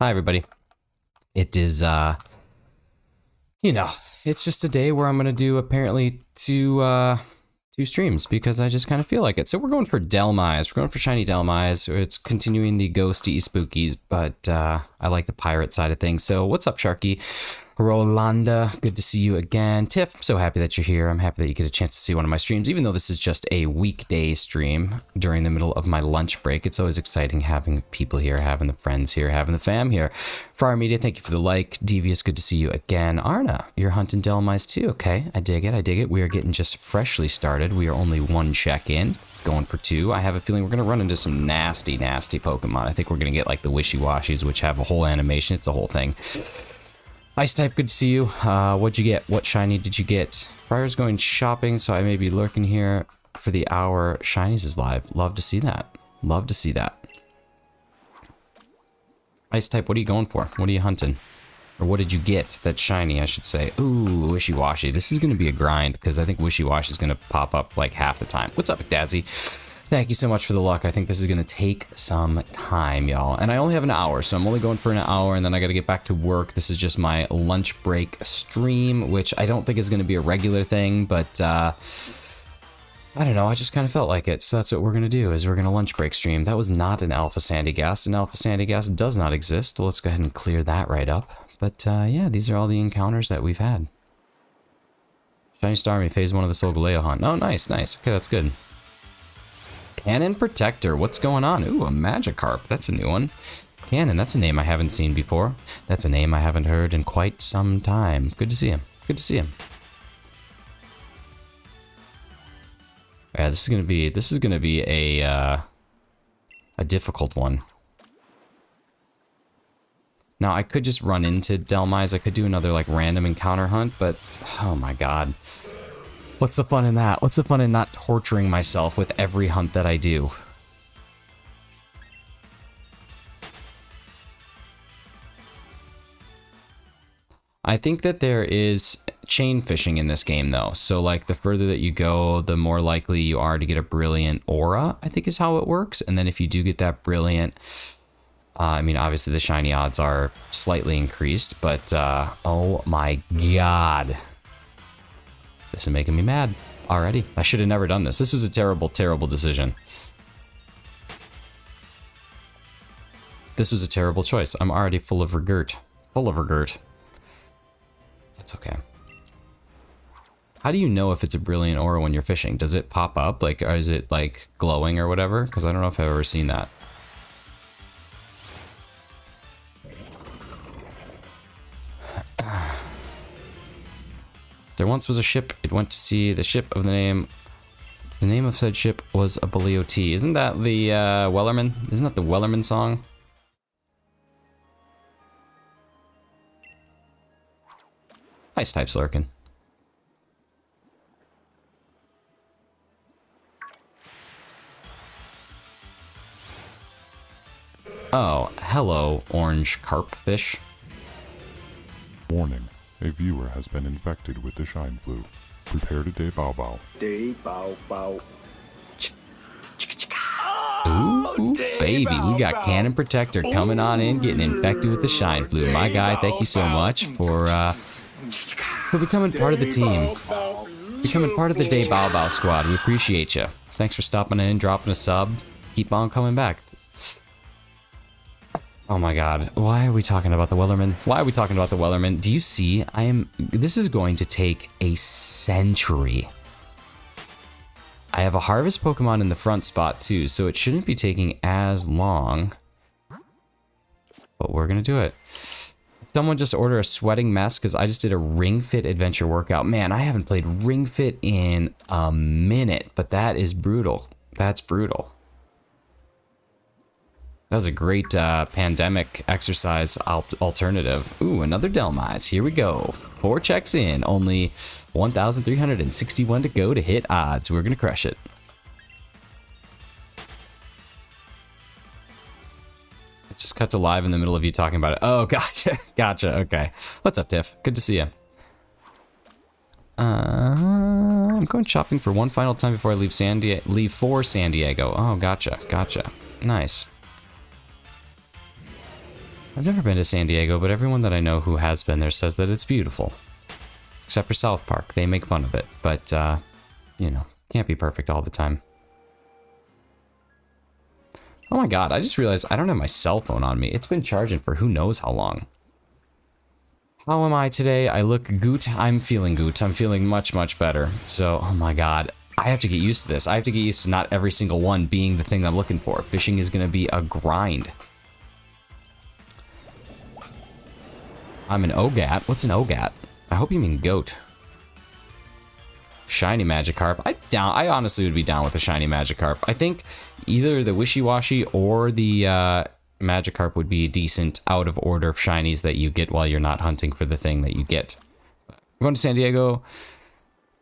Hi everybody. It is you know, it's just a day where I'm gonna do apparently two streams because I just kind of feel like it. So we're going for Dhelmise. We're going for shiny Dhelmise. It's continuing the ghosty spookies, but I like the pirate side of things. So what's up, Sharky? Rolanda, good to see you again. Tiff, I'm so happy that you're here. I'm happy that you get a chance to see one of my streams, even though this is just a weekday stream during the middle of my lunch break. It's always exciting having people here, having the friends here, having the fam here. For our media, thank you for the like. Devious, good to see you again. Arna, you're hunting Dhelmise too. Okay, I dig it. I dig it. We are getting just freshly started. We are only one check in, going for two. I have a feeling we're going to run into some nasty, nasty Pokemon. I think we're going to get like the Wishy-Washies, which have a whole animation. It's a whole thing. Ice type, good to see you. What'd you get? What shiny did you get? Friar's going shopping, so I may be lurking here for the hour. Shinies is live. Love to see that. Love to see that. Ice type, what are you going for? What are you hunting? Or what did you get? That's shiny, I should say. Ooh, Wishy-Washy. This is going to be a grind, because I think Wishy-Washy is going to pop up like half the time. What's up, McDazzy? Thank you so much for the luck. I think this is going to take some time, y'all. And I only have an hour, so I'm only going for an hour, and then I got to get back to work. This is just my lunch break stream, which I don't think is going to be a regular thing, but I don't know. I just kind of felt like it, so that's what we're going to do, is we're going to lunch break stream. That was not an Alpha Sandy Gas. An Alpha Sandy Gas does not exist. Let's go ahead and clear that right up. But yeah, these are all the encounters that we've had. Shiny Starmie, phase 1 of the Solgaleo hunt. Oh, nice, nice. Okay, that's good. Cannon Protector, what's going on? Ooh, a Magikarp, that's a new one. Cannon, that's a name I haven't seen before. That's a name I haven't heard in quite some time. Good to see him. Good to see him. Yeah, this is gonna be a difficult one. Now I could just run into Dhelmise. I could do another like random encounter hunt, but oh my god. What's the fun in that? What's the fun in not torturing myself with every hunt that I do? I think that there is chain fishing in this game though. So like the further that you go, the more likely you are to get a brilliant aura, I think is how it works. And then if you do get that brilliant, I mean, obviously the shiny odds are slightly increased, but oh my god. This is making me mad already. I should have never done this. This was a terrible, terrible decision. This was a terrible choice. I'm already full of regret. Full of regret. That's okay. How do you know if it's a brilliant aura when you're fishing? Does it pop up? Like, or is it like glowing or whatever? Because I don't know if I've ever seen that. There once was a ship. It went to sea. The ship of the name. The name of said ship was a T. Isn't that the Wellerman? Isn't that the Wellerman song? Ice type Slurkin. Oh, hello, orange carp fish. Warning, a viewer has been infected with the shine flu. Prepare to day bow bow. Day bow bow. Ooh, baby, we got Cannon Protector coming on in, getting infected with the shine flu. My guy, thank you so much for becoming part of the team. Becoming part of the Day Bow Bow squad. We appreciate you. Thanks for stopping in, dropping a sub. Keep on coming back. Oh my god. Why are we talking about the Wellerman? Why are we talking about the Wellerman? Do you see? This is going to take a century. I have a harvest Pokemon in the front spot too, so it shouldn't be taking as long. But we're gonna do it. Someone just order a sweating mess because I just did a Ring Fit adventure workout. Man, I haven't played Ring Fit in a minute, but that is brutal. That's brutal. That was a great pandemic exercise alternative. Ooh, another Dhelmise. Here we go. 4 checks in. Only 1,361 to go to hit odds. We're going to crush it. It just cut to live in the middle of you talking about it. Oh, gotcha. Gotcha. Okay. What's up, Tiff? Good to see you. I'm going shopping for one final time before I leave for San Diego. Oh, gotcha. Gotcha. Nice. I've never been to San Diego, but everyone that I know who has been there says that it's beautiful. Except for South Park. They make fun of it, but, you know, can't be perfect all the time. Oh my god, I just realized I don't have my cell phone on me. It's been charging for who knows how long. How am I today? I look goot. I'm feeling goot. I'm feeling much, much better. So, oh my god. I have to get used to this. I have to get used to not every single one being the thing I'm looking for. Fishing is going to be a grind. I'm an OGAT. What's an OGAT? I hope you mean goat. Shiny Magikarp. I honestly would be down with a shiny Magikarp. I think either the Wishy-Washy or the Magikarp would be a decent out of order of shinies that you get while you're not hunting for the thing that you get. We're going to San Diego.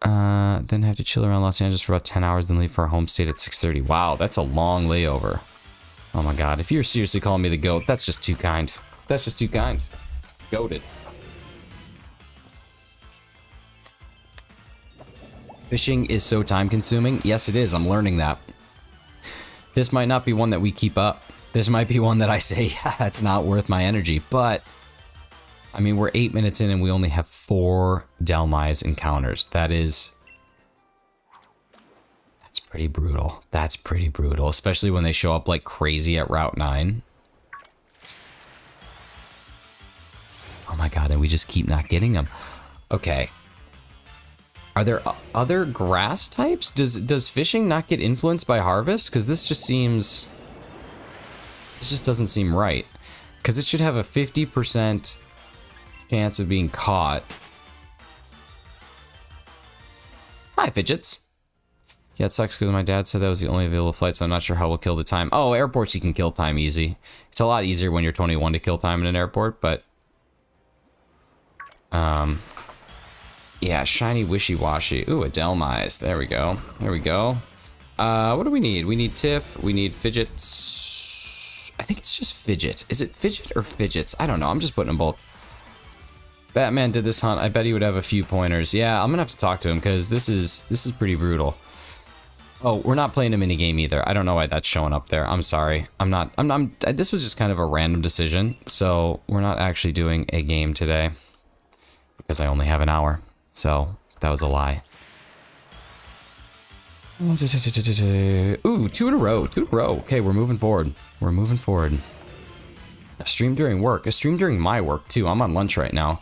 Then have to chill around Los Angeles for about 10 hours, then leave for our home state at 6:30. Wow, that's a long layover. Oh my god, if you're seriously calling me the goat, that's just too kind. That's just too kind. Goated. Fishing is so time consuming. Yes, it is. I'm learning that. This might not be one that we keep up. This might be one that I say, yeah, it's not worth my energy. But, I mean, we're 8 minutes in and we only have 4 Dhelmise encounters. That's pretty brutal. That's pretty brutal. Especially when they show up like crazy at Route 9. Oh my god, and we just keep not getting them. Okay. Are there other grass types? Does fishing not get influenced by harvest? Because this just seems... This just doesn't seem right. Because it should have a 50% chance of being caught. Hi, Fidgets. Yeah, it sucks because my dad said that was the only available flight, so I'm not sure how we'll kill the time. Oh, airports you can kill time easy. It's a lot easier when you're 21 to kill time in an airport, but... yeah, shiny Wishy-Washy. Ooh, a Dhelmise. There we go. There we go. What do we need? We need Tiff. We need Fidgets. I think it's just Fidget. Is it Fidget or Fidgets? I don't know. I'm just putting them both. Batman did this hunt. I bet he would have a few pointers. Yeah, I'm gonna have to talk to him because this is pretty brutal. Oh, we're not playing a minigame either. I don't know why that's showing up there. I'm sorry. This was just kind of a random decision. So we're not actually doing a game today because I only have an hour. So, that was a lie. Ooh, 2 in a row. 2 in a row. Okay, we're moving forward. We're moving forward. A stream during work. A stream during my work, too. I'm on lunch right now.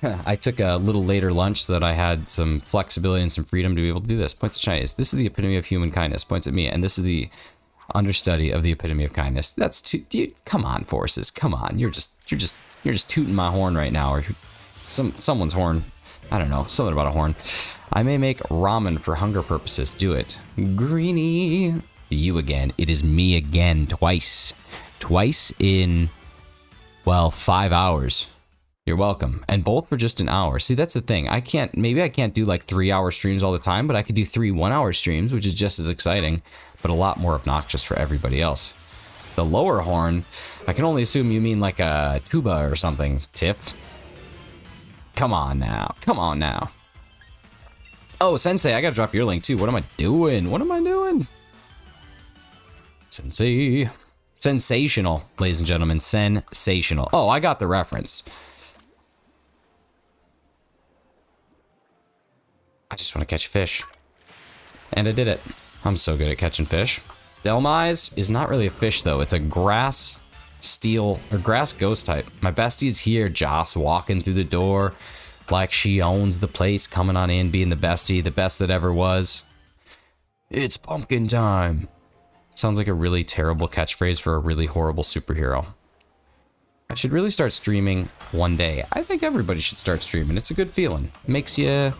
I took a little later lunch so that I had some flexibility and some freedom to be able to do this. Points at Chinese. This is the epitome of human kindness. Points at me. And this is the understudy of the epitome of kindness. That's too... Come on, Forces. Come on. You're just tooting my horn right now. Or someone's horn. I don't know. Something about a horn. I may make ramen for hunger purposes. Do it. Greenie. You again. It is me again. Twice. Twice in, well, 5 hours. You're welcome. And both were just an hour. See, that's the thing. Maybe I can't do like 3-hour streams all the time, but I could do 3 1-hour streams, which is just as exciting, but a lot more obnoxious for everybody else. the lower horn. I can only assume you mean like a tuba or something, Tiff. Come on now. Come on now. Oh, Sensei, I gotta drop your link too. What am I doing? What am I doing? Sensei. Sensational, ladies and gentlemen. Sensational. Oh, I got the reference. I just want to catch fish. And I did it. I'm so good at catching fish. Dhelmise is not really a fish, though. It's a grass steel or grass ghost type. My bestie's here, Joss, walking through the door like she owns the place, coming on in, being the bestie, the best that ever was. It's pumpkin time. Sounds like a really terrible catchphrase for a really horrible superhero. I should really start streaming one day. I think everybody should start streaming. It's a good feeling. It makes you,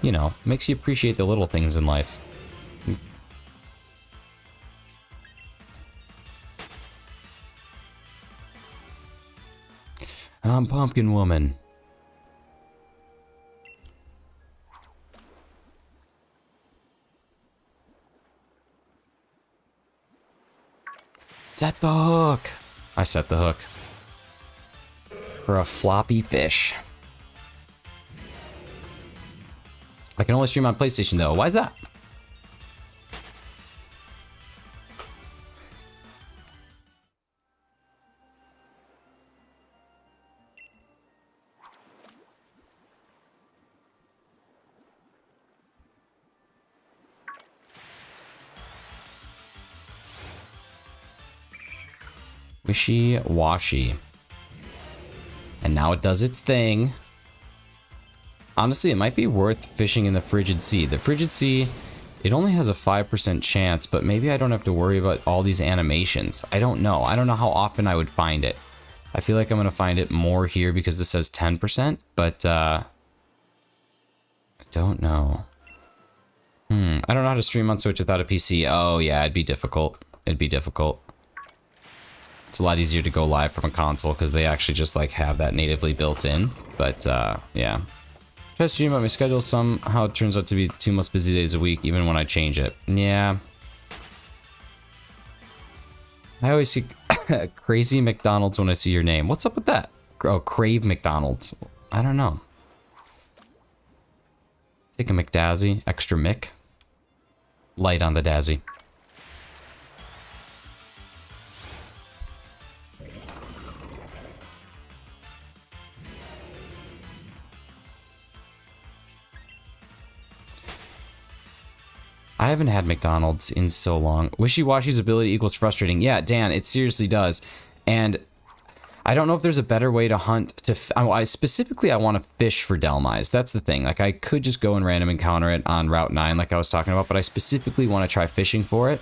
you know, makes you appreciate the little things in life. I'm Pumpkin Woman. Set the hook. I set the hook. For a floppy fish. I can only stream on PlayStation though. Why is that? Wishy-washy. And now it does its thing. Honestly, it might be worth fishing in the Frigid Sea. The Frigid Sea, it only has a 5% chance, but maybe I don't have to worry about all these animations. I don't know. I don't know how often I would find it. I feel like I'm going to find it more here because this says 10%, but I don't know. I don't know how to stream on Switch without a PC. Oh, yeah, it'd be difficult. It'd be difficult. It's a lot easier to go live from a console because they actually just like have that natively built in. But yeah. Try to stream on my schedule. Somehow it turns out to be 2 most busy days a week, even when I change it. Yeah. I always see Crazy McDonald's when I see your name. What's up with that? Oh, Crave McDonald's. I don't know. Take a McDazzy. Extra Mick. Light on the Dazzy. I haven't had McDonald's in so long. Wishy-washy's ability equals frustrating. Yeah, Dan, it seriously does. And I don't know if there's a better way to hunt. Specifically, I want to fish for Dhelmise. That's the thing. Like, I could just go and random encounter it on Route 9 like I was talking about, but I specifically want to try fishing for it.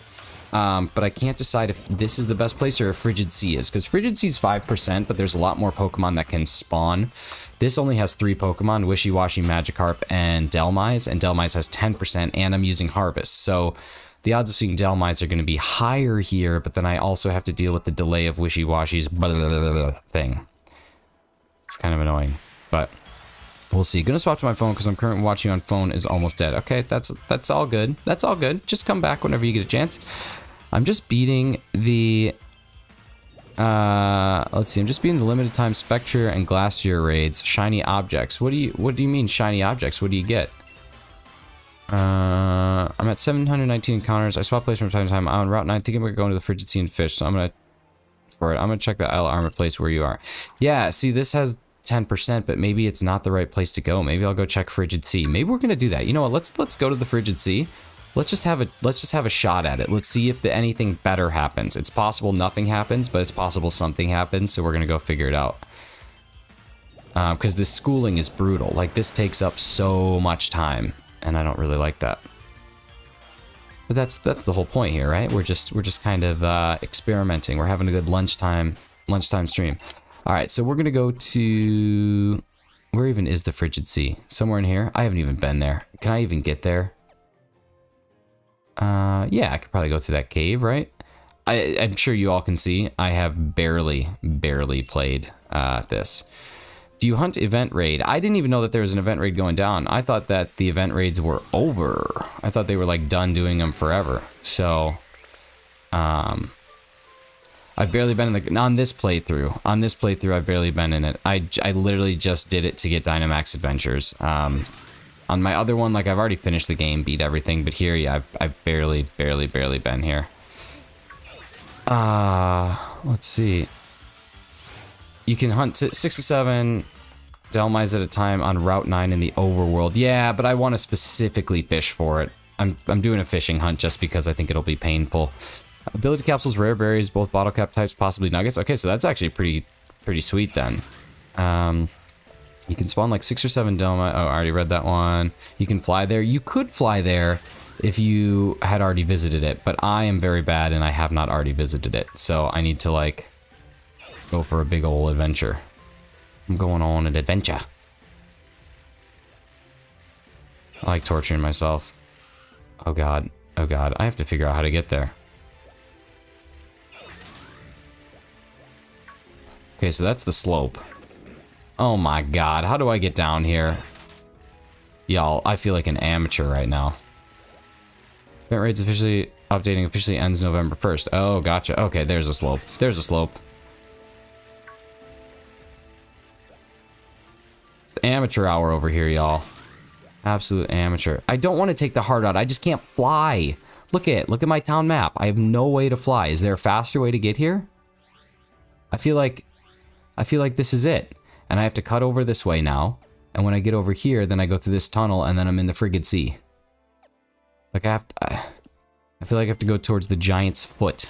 But I can't decide if this is the best place or if Frigid Sea is, because Frigid Sea is 5%, but there's a lot more Pokemon that can spawn. This only has 3 Pokemon, Wishy-washy, Magikarp, and Dhelmise has 10%, and I'm using Harvest. So the odds of seeing Dhelmise are going to be higher here, but then I also have to deal with the delay of Wishy-washy's thing. It's kind of annoying, but we'll see. Gonna swap to my phone because I'm currently watching on phone is almost dead. Okay, that's all good. That's all good. Just come back whenever you get a chance. I'm just beating the let's see. I'm just beating the limited time Spectre and Glacier raids. Shiny objects. What do you mean shiny objects? What do you get? I'm at 719 encounters. I swap place from time to time. I'm on Route 9. I think I'm gonna go into the Frigid Sea and fish. So I'm gonna check the Isle Armor place where you are. Yeah. See, this has 10%, but maybe it's not the right place to go. Maybe I'll go check Frigid Sea. Maybe we're gonna do that. You know what? Let's go to the Frigid Sea. Let's just have a shot at it. Let's see if anything better happens. It's possible nothing happens, but it's possible something happens. So we're gonna go figure it out. Because this schooling is brutal. Like, this takes up so much time, and I don't really like that. But that's the whole point here, right? We're just kind of experimenting. We're having a good lunchtime stream. All right, so we're gonna go to, where even is the Frigid Sea? Somewhere in here. I haven't even been there. Can I even get there? Yeah, I could probably go through that cave, right? I'm sure you all can see I have barely played this. Do you hunt event raid? I didn't even know that there was an event raid going down. I thought that the event raids were over. I thought they were like done doing them forever. So, I've barely been in the... On this playthrough. On this playthrough, I've barely been in it. I literally just did it to get Dynamax Adventures. On my other one, like, I've already finished the game, beat everything. But here, yeah, I've barely been here. Let's see. You can hunt 6 to 7 Dhelmise at a time on Route 9 in the overworld. Yeah, but I want to specifically fish for it. I'm doing a fishing hunt just because I think it'll be painful. Ability capsules, rare berries, both bottle cap types, possibly nuggets. Okay, so that's actually pretty sweet then. You can spawn like 6 or 7 Dhelmise. Oh, I already read that one. You can fly there. You could fly there if you had already visited it, but I am very bad and I have not already visited it. So I need to like go for a big old adventure. I'm going on an adventure. I like torturing myself. Oh god. Oh god. I have to figure out how to get there. Okay, so that's the slope. Oh my god. How do I get down here? Y'all, I feel like an amateur right now. Event rates officially updating officially ends November 1st. Oh, gotcha. Okay, there's a slope. There's a slope. It's amateur hour over here, y'all. Absolute amateur. I don't want to take the hard route. I just can't fly. Look at my town map. I have no way to fly. Is there a faster way to get here? I feel like this is it. And I have to cut over this way now. And when I get over here, then I go through this tunnel and then I'm in the friggin' sea. Like I feel like I have to go towards the giant's foot.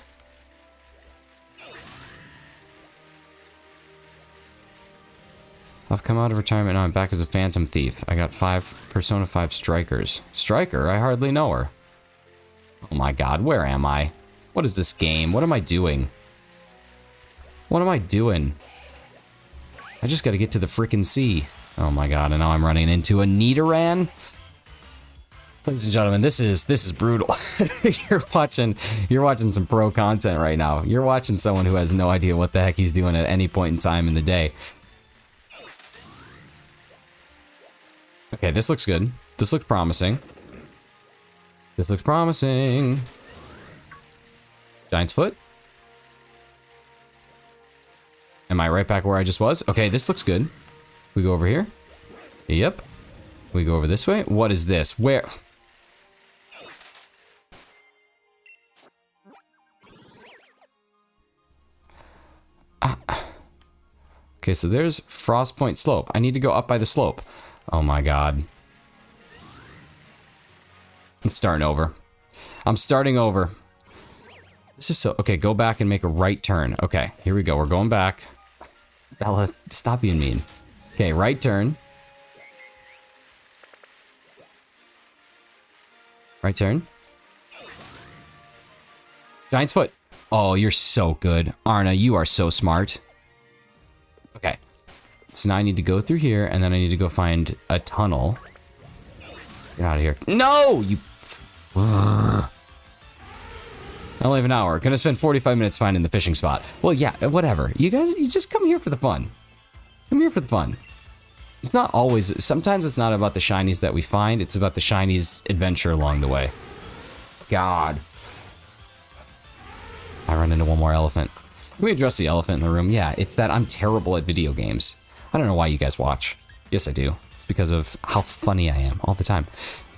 I've come out of retirement, now I'm back as a phantom thief. I got 5 Persona 5 strikers. Striker? I hardly know her. Oh my god, where am I? What is this game? What am I doing? What am I doing? I just gotta get to the frickin' sea. Oh my god, and now I'm running into a Nidoran? Ladies and gentlemen, this is brutal. You're watching some pro content right now. You're watching someone who has no idea what the heck he's doing at any point in time in the day. Okay, this looks good. This looks promising. This looks promising. Giant's foot. Am I right back where I just was? Okay, this looks good. We go over here. Yep. We go over this way. What is this? Where? Okay, so there's Frost Point Slope. I need to go up by the slope. Oh my god. I'm starting over. I'm starting over. This is so... Okay, go back and make a right turn. Okay, here we go. We're going back. Bella, stop being mean. Okay, right turn. Right turn. Giant's foot. Oh, you're so good. Arna, you are so smart. Okay. So now I need to go through here, and then I need to go find a tunnel. Get out of here. No! You... I only have an hour. Gonna spend 45 minutes finding the fishing spot. Well, yeah, whatever. You guys, you just come here for the fun. Come here for the fun. It's not always... Sometimes it's not about the shinies that we find. It's about the shinies' adventure along the way. God. I run into one more elephant. Can we address the elephant in the room? Yeah, it's that I'm terrible at video games. I don't know why you guys watch. Yes, I do. It's because of how funny I am all the time.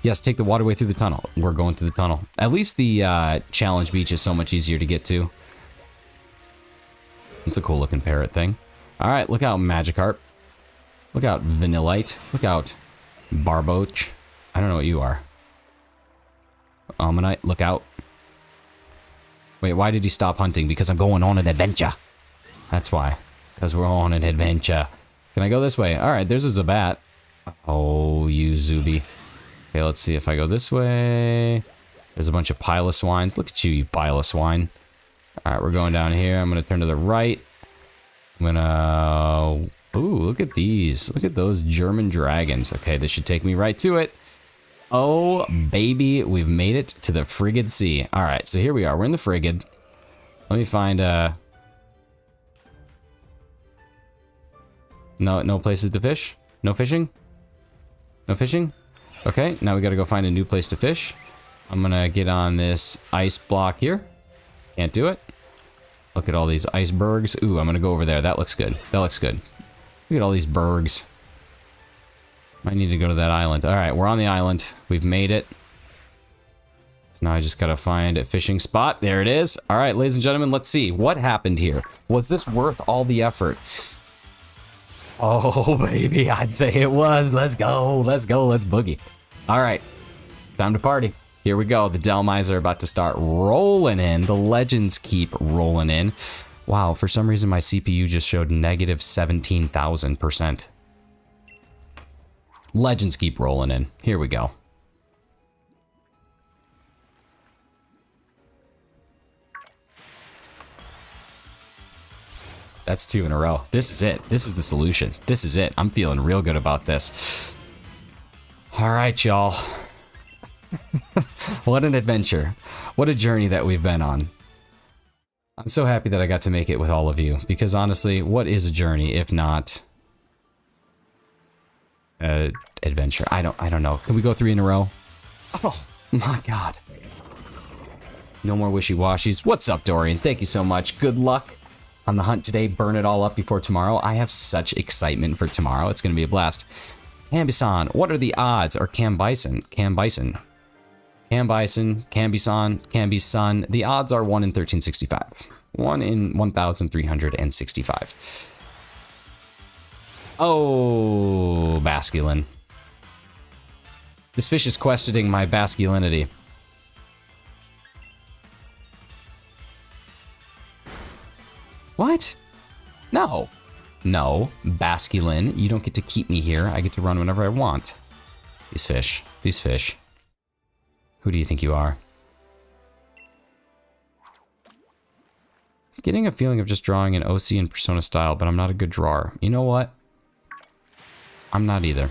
Yes, take the waterway through the tunnel. We're going through the tunnel. At least the challenge beach is so much easier to get to. It's a cool looking parrot thing. All right, look out, Magikarp. Look out, Vanillite. Look out, Barboach. I don't know what you are. Ammonite, look out. Wait, why did he stop hunting? Because I'm going on an adventure. That's why. Because we're on an adventure. Can I go this way? All right, there's a Zubat. Oh, you Zuby. Okay, let's see if I go this way. There's a bunch of Piloswines. Look at you, you Piloswine. All right, we're going down here. I'm going to turn to the right. I'm going to... Ooh, look at these. Look at those German dragons. Okay, this should take me right to it. Oh, baby, we've made it to the friggin' sea. All right, so here we are. We're in the frigid. Let me find... No places to fish? No fishing? No fishing? Okay, now we gotta go find a new place to fish. I'm gonna get on this ice block here. Can't do it. Look at all these icebergs. Ooh, I'm gonna go over there. That looks good. That looks good. Look at all these bergs. Might need to go to that island. Alright, we're on the island. We've made it. So now I just gotta find a fishing spot. There it is. Alright, ladies and gentlemen, let's see. What happened here? Was this worth all the effort? Oh, baby, I'd say it was. Let's go. Let's go. Let's boogie. Alright, time to party. Here we go. The Dhelmise are about to start rolling in. The legends keep rolling in. Wow, for some reason my CPU just showed negative 17,000%. Legends keep rolling in. Here we go. That's 2 in a row. This is it. This is the solution. This is it. I'm feeling real good about this. All right, y'all. What an adventure. What a journey that we've been on. I'm so happy that I got to make it with all of you, because honestly, what is a journey if not adventure? I don't know. Can we go 3 in a row? Oh my god. No more wishy-washies. What's up, Dorian? Thank you so much. Good luck on the hunt today. Burn it all up before tomorrow. I have such excitement for tomorrow. It's going to be a blast. Cambyson, what are the odds? Or Cambison? Cambison. Cambison, Cambison, Cambison. The odds are 1 in 1365. 1 in 1,365. Oh, masculine. This fish is questioning my masculinity. What? No. No, masculine. You don't get to keep me here. I get to run whenever I want. These fish. These fish. Who do you think you are? I'm getting a feeling of just drawing an OC and Persona style, but I'm not a good drawer. You know what? I'm not either.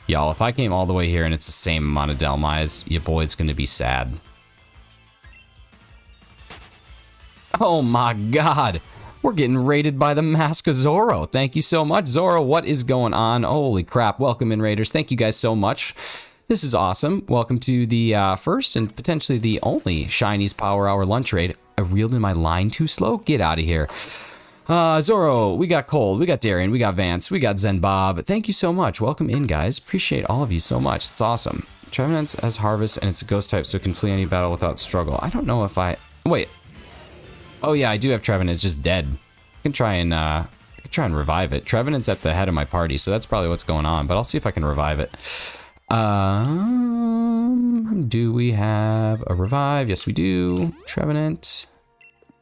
Y'all, if I came all the way here and it's the same amount of Dhelmise, your boy's gonna be sad. Oh my god! We're getting raided by the Mask of Zoro. Thank you so much, Zoro. What is going on? Holy crap. Welcome in, Raiders. Thank you guys so much. This is awesome. Welcome to the first and potentially the only Shiny's Power Hour lunch raid. I reeled in my line too slow? Get out of here. Zoro, we got Cold, we got Darian, we got Vance, we got Zen Bob. Thank you so much. Welcome in, guys. Appreciate all of you so much. It's awesome. Trevenant has Harvest and it's a ghost type, so it can flee any battle without struggle. I don't know if I... Wait. Oh yeah, I do have Trevenant. It's just dead. I can try and revive it. Trevenant's at the head of my party, so that's probably what's going on, but I'll see if I can revive it. Do we have a revive? Yes, we do. Trevenant.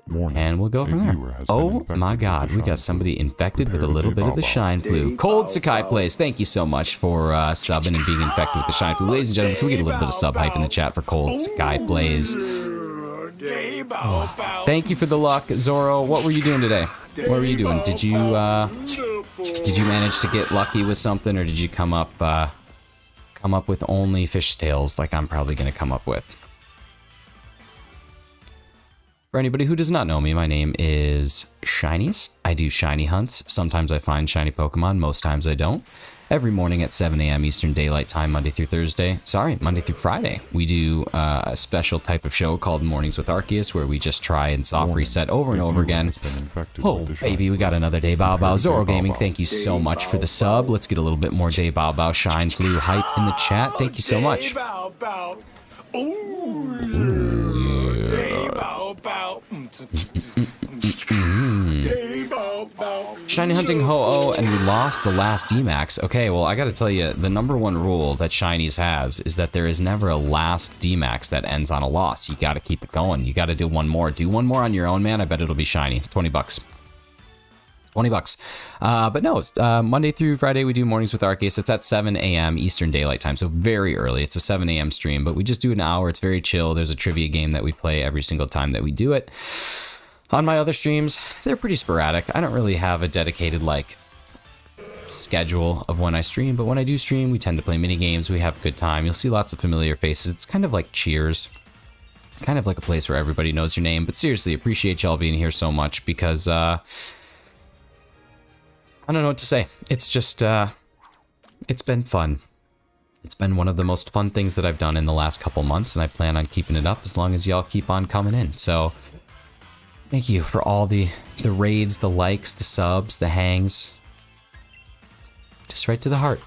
Warning. And we'll go from there. Oh my god, we got somebody infected with a little bit of the shine flu. Cold Sakai Plays, thank you so much for subbing and being infected with the shine flu. Ladies and gentlemen, can we get a little bit of sub hype in the chat for Cold Sakai Plays? Oh, thank you for the luck, Zoro. What were you doing today? What were you doing? Did you manage to get lucky with something, or did you come up with only fish tails like I'm probably gonna come up with? For anybody who does not know me, my name is Shinies. I do shiny hunts. Sometimes I find shiny Pokemon, most times I don't. Every morning at 7 a.m. Eastern Daylight Time, Monday through Friday. We do a special type of show called Mornings with Arceus, where we just try and soft reset over and over again. Oh, baby, we got another Day Bao Bao. Zoro Gaming, thank you so much for the sub. Let's get a little bit more Day Bao Bao Shine Flu hype in the chat. Thank you so much. Shiny hunting Ho-Oh, and we lost the last D-Max. Okay, well, I gotta tell you, the number one rule that Shinies has is that there is never a last D-Max that ends on a loss. You gotta keep it going. You gotta do one more. Do one more on your own, man. I bet it'll be shiny. 20 bucks. 20 bucks. But no, Monday through Friday, we do Mornings with Arceus. It's at 7 a.m. Eastern Daylight Time, so very early. It's a 7 a.m. stream, but we just do an hour. It's very chill. There's a trivia game that we play every single time that we do it. On my other streams, they're pretty sporadic. I don't really have a dedicated, like, schedule of when I stream, but when I do stream, we tend to play mini games. We have a good time. You'll see lots of familiar faces. It's kind of like Cheers. Kind of like a place where everybody knows your name. But seriously, appreciate y'all being here so much because, I don't know what to say. It's just, it's been fun. It's been one of the most fun things that I've done in the last couple months, and I plan on keeping it up as long as y'all keep on coming in. So thank you for all the raids, the likes, the subs, the hangs. Just right to the heart.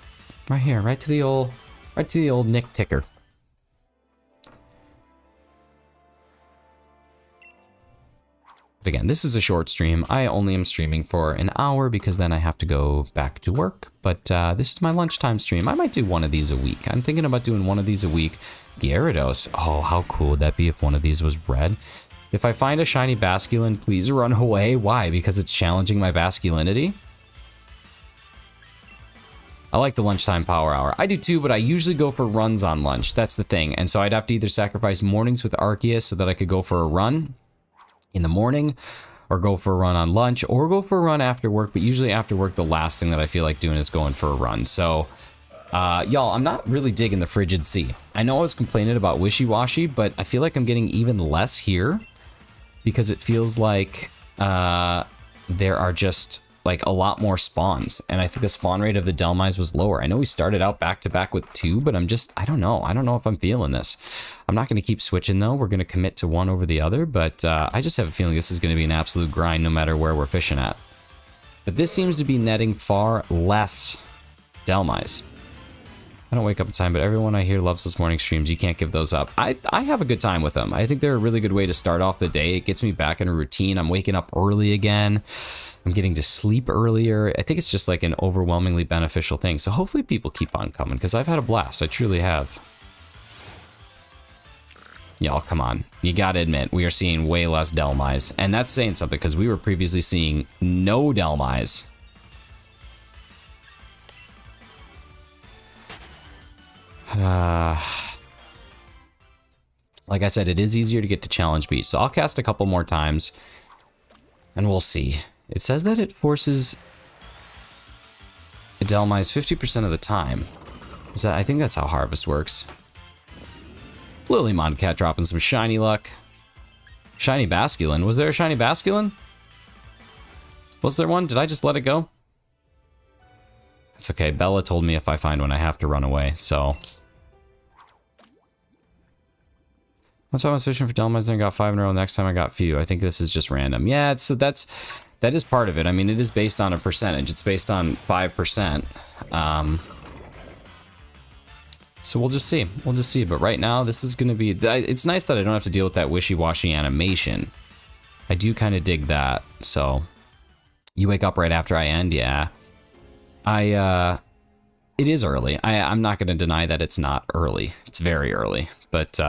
Right here, right to the old Nick ticker. But again, this is a short stream. I only am streaming for an hour because then I have to go back to work. But this is my lunchtime stream. I might do one of these a week. I'm thinking about doing one of these a week. Gyarados. Oh, how cool would that be if one of these was red? If I find a shiny Basculin, please run away. Why? Because it's challenging my masculinity? I like the lunchtime power hour. I do too, but I usually go for runs on lunch. That's the thing. And so I'd have to either sacrifice mornings with Arceus so that I could go for a run in the morning, or go for a run on lunch, or go for a run after work. But usually after work, the last thing that I feel like doing is going for a run. So y'all, I'm not really digging the frigid sea. I know I was complaining about wishy-washy, but I feel like I'm getting even less here because it feels like there are just like a lot more spawns, and I think the spawn rate of the Dhelmise was lower. I know we started out back to back with 2, but I don't know if I'm feeling this. I'm not going to keep switching though. We're going to commit to one over the other, but I just have a feeling this is going to be an absolute grind no matter where we're fishing at. But this seems to be netting far less Dhelmise. I don't wake up in time, but everyone I hear loves those morning streams. You can't give those up. I have a good time with them. I think they're a really good way to start off the day. It gets me back in a routine. I'm waking up early again. I'm getting to sleep earlier. I think it's just like an overwhelmingly beneficial thing. So hopefully people keep on coming because I've had a blast. I truly have. Y'all, come on. You gotta admit, we are seeing way less Dhelmise. And that's saying something because we were previously seeing no Dhelmise. Like I said, it is easier to get to Challenge Beach, so I'll cast a couple more times and we'll see. It says that it forces a Dhelmise 50% of the time. I think that's how Harvest works. Lily Mondcat dropping some shiny luck. Shiny Basculin. Was there a shiny Basculin? Was there one? Did I just let it go? It's okay. Bella told me if I find one, I have to run away, so. One time I was fishing for Dhelmise, then I got 5 in a row. Next time I got few. I think this is just random. Yeah, so that is part of it. I mean, it is based on a percentage. It's based on 5%. So we'll just see. We'll just see. But right now, this is going to be. It's nice that I don't have to deal with that wishy-washy animation. I do kind of dig that. So you wake up right after I end, yeah. It is early. I'm not going to deny that it's not early. It's very early. But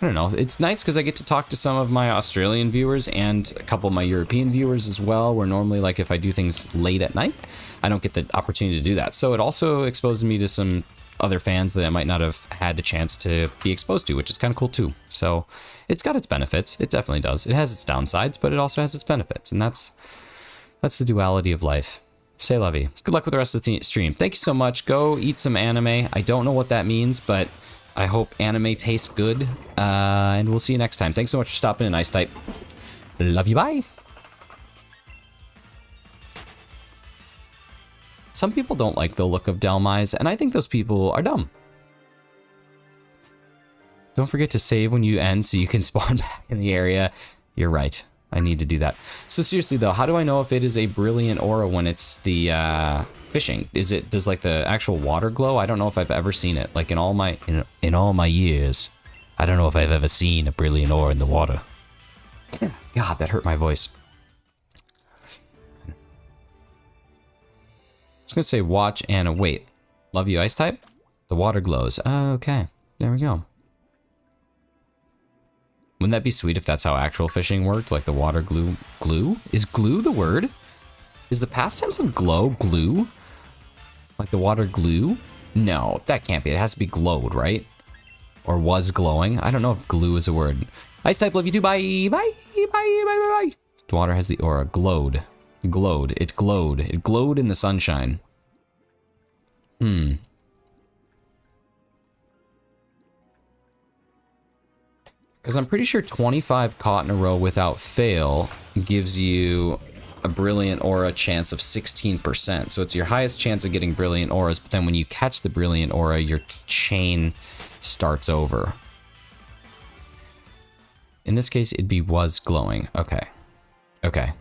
I don't know. It's nice because I get to talk to some of my Australian viewers and a couple of my European viewers as well, where normally, like, if I do things late at night, I don't get the opportunity to do that. So it also exposes me to some other fans that I might not have had the chance to be exposed to, which is kind of cool too. So it's got its benefits. It definitely does. It has its downsides, but it also has its benefits. And that's the duality of life. Say lovey. Good luck with the rest of the stream. Thank you so much. Go eat some anime. I don't know what that means, but I hope anime tastes good. And we'll see you next time. Thanks so much for stopping in, Ice Type. Love you. Bye. Some people don't like the look of Dhelmise, and I think those people are dumb. Don't forget to save when you end so you can spawn back in the area. You're right. I need to do that. So seriously though, how do I know if it is a brilliant aura when it's the fishing? Does like the actual water glow? I don't know if I've ever seen it. Like in all my years, I don't know if I've ever seen a brilliant aura in the water. God, that hurt my voice. I was gonna say watch and wait. Love you, Ice Type. The water glows. Okay, there we go. Wouldn't that be sweet if that's how actual fishing worked? Like the water glue? Glue? Is glue the word? Is the past tense of glow glue? Like the water glue? No, that can't be. It has to be glowed, right? Or was glowing. I don't know if glue is a word. Ice Type, love you too. Bye. Bye. Bye. Bye. Bye. Bye. The water has the aura. Glowed. Glowed. It glowed. It glowed in the sunshine. Because I'm pretty sure 25 caught in a row without fail gives you a brilliant aura chance of 16%. So it's your highest chance of getting brilliant auras, but then when you catch the brilliant aura, your chain starts over. In this case, it'd be was glowing. Okay. Okay.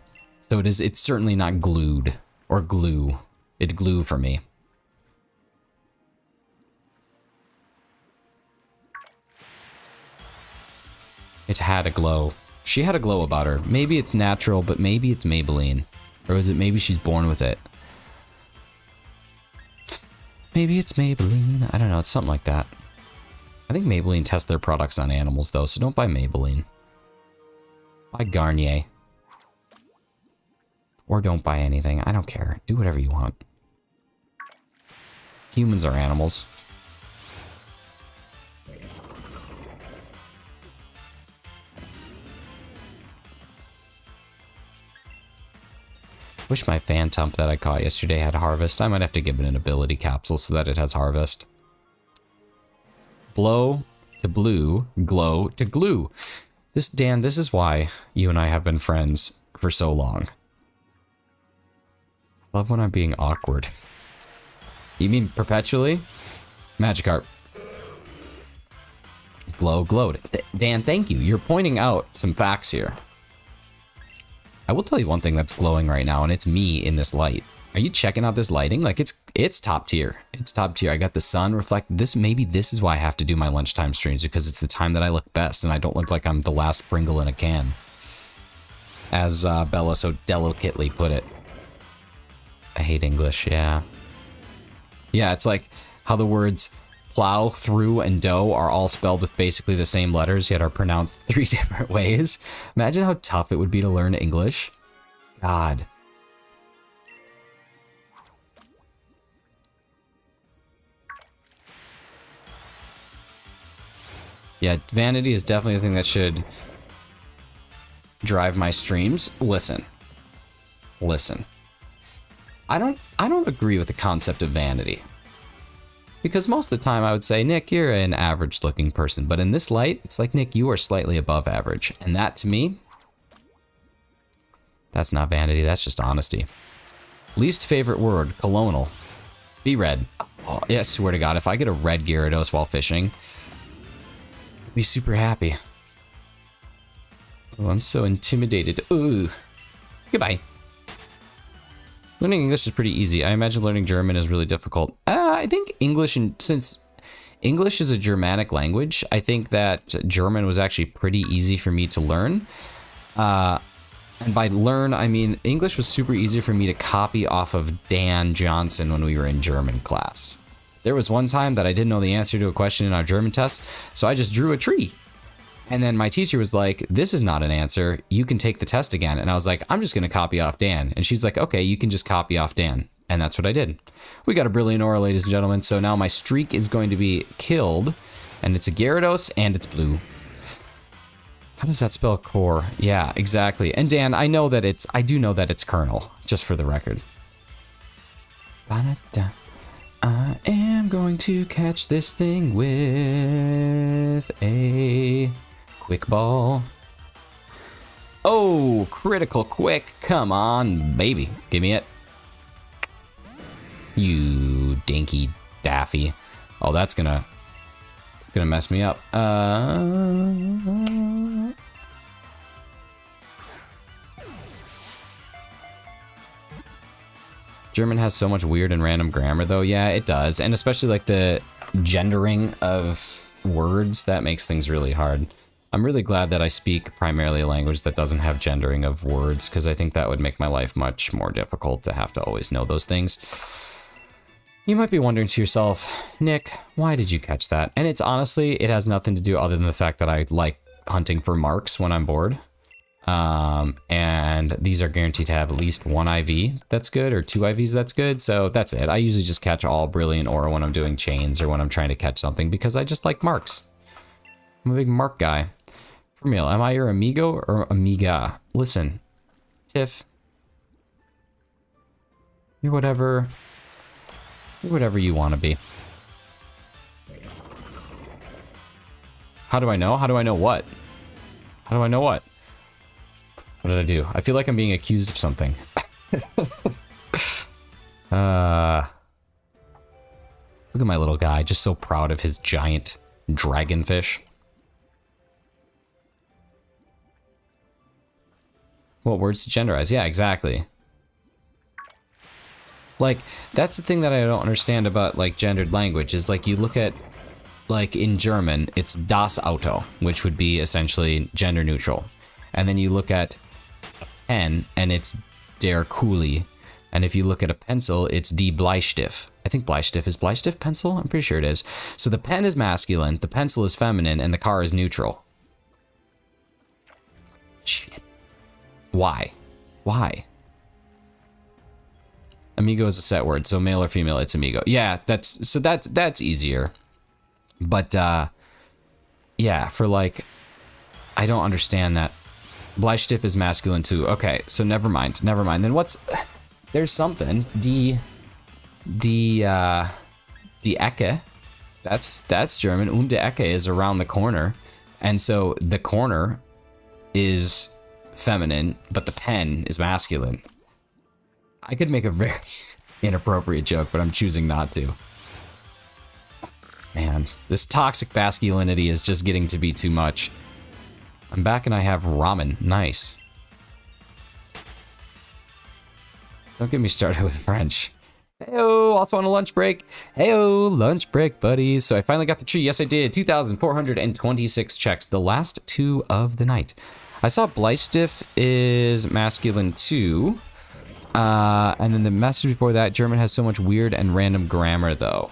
So it's certainly not glued or glue. It'd glue for me. It had a glow. She had a glow about her. Maybe it's natural, but maybe it's Maybelline. Or is it maybe she's born with it? Maybe it's Maybelline. I don't know. It's something like that. I think Maybelline tests their products on animals, though, so don't buy Maybelline. Buy Garnier. Or don't buy anything. I don't care. Do whatever you want. Humans are animals. Wish my Phantump that I caught yesterday had Harvest. I might have to give it an ability capsule so that it has Harvest. Blow to blue, glow to glue. Dan, this is why you and I have been friends for so long. Love when I'm being awkward. You mean perpetually? Magikarp. Glow, glowed. Dan, thank you. You're pointing out some facts here. I will tell you one thing that's glowing right now, and it's me in this light. Are you checking out this lighting? Like, it's top tier. It's top tier. I got the sun reflect. Maybe this is why I have to do my lunchtime streams, because it's the time that I look best, and I don't look like I'm the last Pringle in a can. As Bella so delicately put it. I hate English, yeah. Yeah, it's like how the words plow, through, and dough are all spelled with basically the same letters, yet are pronounced 3 different ways. Imagine how tough it would be to learn English. God. Yeah, vanity is definitely a thing that should drive my streams. Listen. I don't agree with the concept of vanity. Because most of the time I would say, Nick, you're an average looking person. But in this light, it's like, Nick, you are slightly above average. And that, to me, that's not vanity. That's just honesty. Least favorite word, colonal. Be red. Oh, yeah, I swear to God, if I get a red Gyarados while fishing, I'd be super happy. Oh, I'm so intimidated. Ooh. Goodbye. Learning English is pretty easy. I imagine learning German is really difficult. I think English, since English is a Germanic language, I think that German was actually pretty easy for me to learn. And by learn, I mean English was super easy for me to copy off of Dan Johnson when we were in German class. There was one time that I didn't know the answer to a question in our German test, so I just drew a tree. And then my teacher was like, this is not an answer. You can take the test again. And I was like, I'm just going to copy off Dan. And she's like, okay, you can just copy off Dan. And that's what I did. We got a brilliant aura, ladies and gentlemen. So now my streak is going to be killed. And it's a Gyarados and it's blue. How does that spell core? Yeah, exactly. And Dan, I do know that it's Colonel, just for the record. I am going to catch this thing with a quick ball. Oh, critical quick. Come on, baby. Give me it. You dinky daffy. Oh, that's gonna mess me up. German has so much weird and random grammar, though. Yeah, it does. And especially like the gendering of words, that makes things really hard. I'm really glad that I speak primarily a language that doesn't have gendering of words, because I think that would make my life much more difficult to have to always know those things. You might be wondering to yourself, Nick, why did you catch that? And it's honestly, it has nothing to do other than the fact that I like hunting for marks when I'm bored. And these are guaranteed to have at least 1 IV that's good, or 2 IVs that's good. So that's it. I usually just catch all brilliant aura when I'm doing chains or when I'm trying to catch something, because I just like marks. I'm a big mark guy. For real, am I your amigo or amiga? Listen, Tiff, you're whatever you want to be. How do I know? How do I know what? How do I know what? How What did I do? I feel like I'm being accused of something. Look at my little guy, just so proud of his giant dragonfish. What words to genderize? Yeah, exactly. Like, that's the thing that I don't understand about, like, gendered language, is, like, you look at, like, in German, it's das Auto, which would be essentially gender neutral. And then you look at a pen, and it's der Kuli. And if you look at a pencil, it's die Bleistift. I think Bleistift is Bleistift pencil? I'm pretty sure it is. So the pen is masculine, the pencil is feminine, and the car is neutral. Shit. Why? Why? Amigo is a set word, so male or female, it's amigo. Yeah, that's easier. But yeah, for like, I don't understand that. Bleistift is masculine too. Okay, so never mind. Then what's, there's something. Die Ecke. That's German. Die Ecke is around the corner. And so the corner is feminine, but the pen is masculine. I could make a very inappropriate joke, but I'm choosing not to. Man, this toxic masculinity is just getting to be too much. I'm back and I have ramen. Nice. Don't get me started with French. Heyo, also on a lunch break. Heyo, lunch break, buddies. So I finally got the tree. Yes, I did. 2,426 checks, the last 2 of the night. I saw Bleistift is masculine too. And then the message before that, German has so much weird and random grammar though.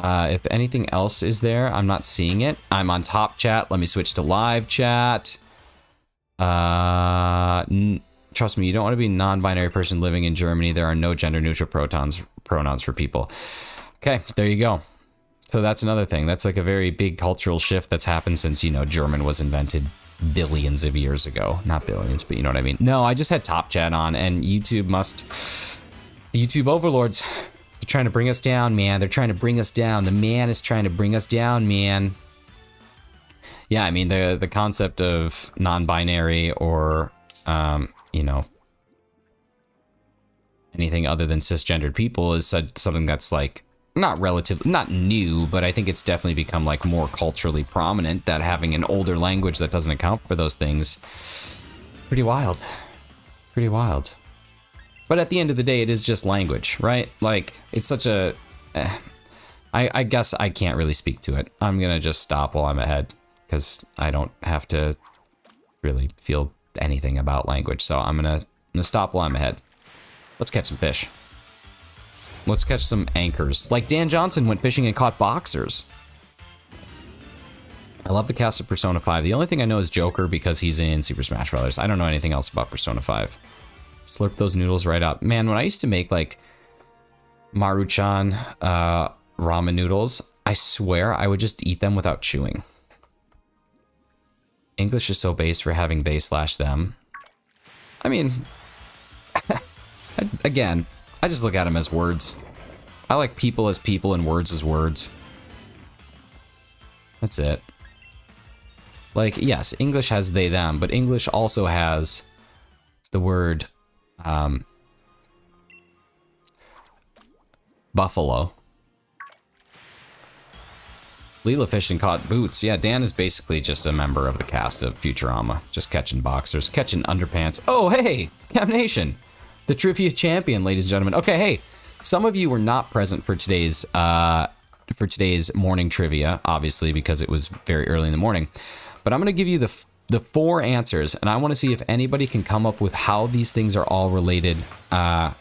If anything else is there, I'm not seeing it. I'm on top chat. Let me switch to live chat. Trust me, you don't want to be a non-binary person living in Germany. There are no gender neutral pronouns for people. Okay, there you go. So that's another thing. That's like a very big cultural shift that's happened since, you know, German was invented billions of years ago. Not billions, but you know what I mean. No, I just had top chat on, and YouTube the YouTube overlords, they're trying to bring us down, man. They're trying to bring us down. The man is trying to bring us down, man. Yeah, I mean, the concept of non-binary or, you know, anything other than cisgendered people is something that's like not new, but I think it's definitely become like more culturally prominent, that having an older language that doesn't account for those things, pretty wild. Pretty wild. But at the end of the day, it is just language, right? Like, it's such a... I guess I can't really speak to it. I'm gonna just stop while I'm ahead, because I don't have to really feel anything about language. So I'm gonna stop while I'm ahead. Let's catch some fish. Let's catch some anchors. Like Dan Johnson went fishing and caught boxers. I love the cast of Persona 5. The only thing I know is Joker because he's in Super Smash Brothers. I don't know anything else about Persona 5. Slurp those noodles right up. Man, when I used to make like Maruchan ramen noodles, I swear I would just eat them without chewing. English is so base for having they/them. I mean, again, I just look at them as words. I like people as people and words as words. That's it. Like, yes, English has they, them, but English also has the word buffalo. Leela fished and caught boots. Yeah, Dan is basically just a member of the cast of Futurama. Just catching boxers, catching underpants. Oh, hey, Cam Nation. The trivia champion, ladies and gentlemen. Okay, hey, some of you were not present for today's morning trivia, obviously, because it was very early in the morning. But I'm going to give you the 4 answers, and I want to see if anybody can come up with how these things are all related at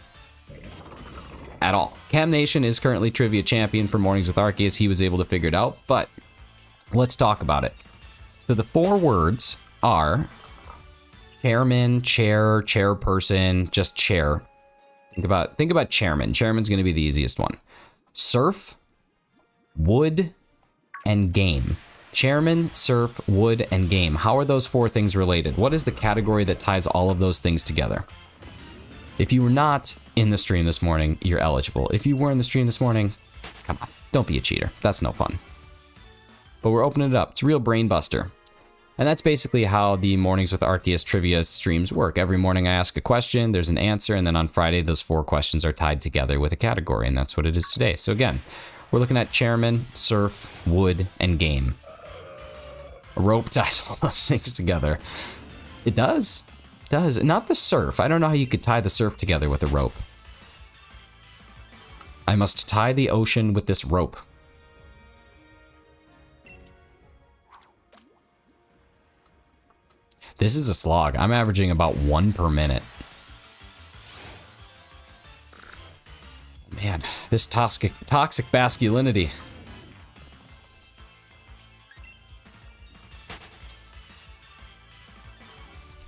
all. Cam Nation is currently trivia champion for Mornings with Arceus. He was able to figure it out, but let's talk about it. So the 4 words are chairman, chair, chairperson, just chair. Think about chairman. Chairman's going to be the easiest one. Surf, wood, and game. Chairman, surf, wood, and game. How are those 4 things related? What is the category that ties all of those things together? If you were not in the stream this morning, you're eligible. If you were in the stream this morning, come on, don't be a cheater. That's no fun. But we're opening it up. It's a real brain buster. And that's basically how the Mornings with Arceus trivia streams work. Every morning I ask a question, there's an answer, and then on Friday those 4 questions are tied together with a category, and that's what it is today. So again, we're looking at chairman, surf, wood, and game. A rope ties all those things together. It does. It does. Not the surf. I don't know how you could tie the surf together with a rope. I must tie the ocean with this rope. This is a slog. I'm averaging about 1 per minute. Man, this toxic masculinity.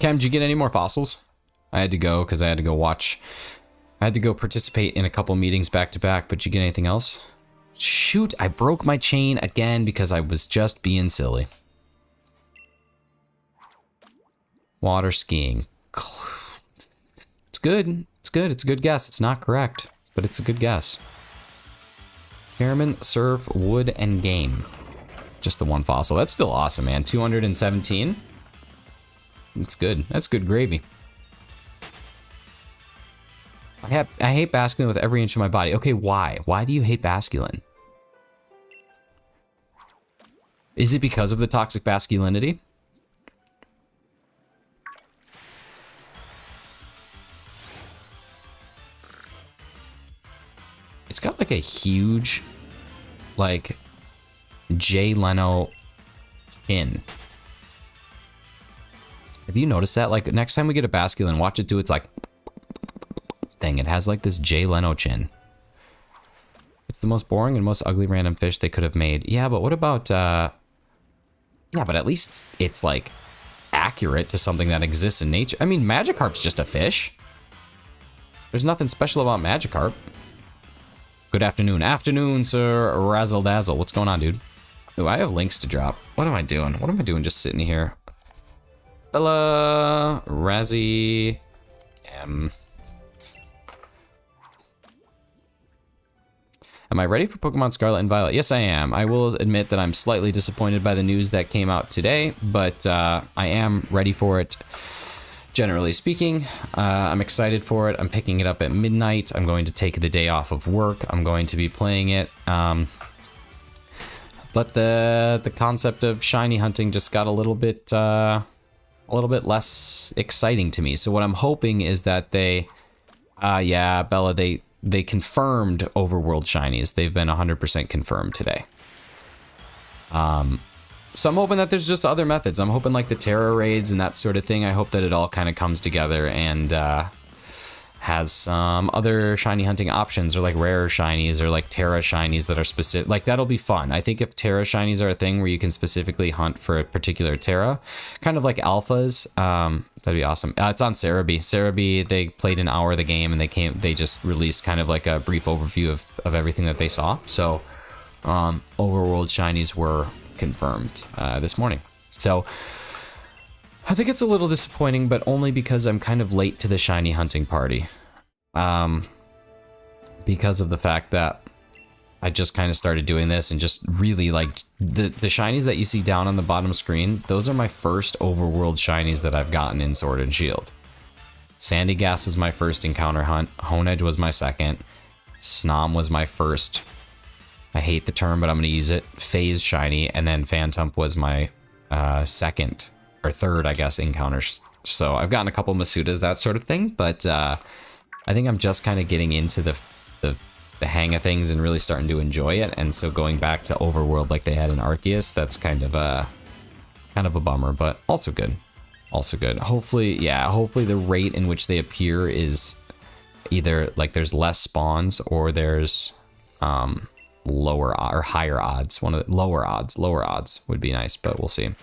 Cam, did you get any more fossils? I had to go because I had to go watch. I had to go participate in a couple meetings back to back, but did you get anything else? Shoot, I broke my chain again because I was just being silly. Water skiing. It's good. It's good. It's a good guess. It's not correct, but it's a good guess. Airman, surf, wood, and game. Just the 1 fossil. That's still awesome, man. 217. That's good. That's good gravy. I hate masculine with every inch of my body. Okay, why? Why do you hate masculine? Is it because of the toxic masculinity? It's got like a huge, like, Jay Leno chin. Have you noticed that? Like, next time we get a masculine, watch it do its like thing. It has like this Jay Leno chin. It's the most boring and most ugly random fish they could have made. Yeah, but what about yeah, but at least it's like accurate to something that exists in nature. I mean, Magikarp's just a fish. There's nothing special about Magikarp. Good afternoon. Afternoon, sir. Razzle dazzle. What's going on, dude? Ooh, I have links to drop. What am I doing? What am I doing just sitting here? Bella, Razzie, Am I ready for Pokemon Scarlet and Violet? Yes, I am. I will admit that I'm slightly disappointed by the news that came out today, but I am ready for it. Generally speaking, I'm excited for it. I'm picking it up at midnight. I'm going to take the day off of work. I'm going to be playing it. But the concept of shiny hunting just got a little bit less exciting to me. So what I'm hoping is that they, yeah, Bella, they confirmed overworld shinies. They've been 100% confirmed today. So I'm hoping that there's just other methods. I'm hoping like the Terra raids and that sort of thing. I hope that it all kind of comes together and has some other shiny hunting options, or like rarer shinies, or like Terra shinies that are specific. Like, that'll be fun. I think if Terra shinies are a thing where you can specifically hunt for a particular Terra, kind of like alphas, that'd be awesome. It's on Cerebi. Cerebi, they played an hour of the game and they just released kind of like a brief overview of everything that they saw. So overworld shinies were confirmed this morning. So I think it's a little disappointing, but only because I'm kind of late to the shiny hunting party. Because of the fact that I just kind of started doing this and just really like the shinies that you see down on the bottom screen. Those are my first overworld shinies that I've gotten in Sword and Shield. Sandy Gas was my first encounter hunt. Honedge was my second. Snom was my first. I hate the term, but I'm going to use it. Phase shiny, and then Phantump was my second or third, I guess, encounters. So I've gotten a couple Masudas, that sort of thing, but I think I'm just kind of getting into the hang of things and really starting to enjoy it. And so going back to Overworld like they had in Arceus, that's kind of a bummer, but also good. Also good. Hopefully, yeah, hopefully the rate in which they appear is either like there's less spawns or there's lower or higher odds. Lower odds would be nice, but we'll see.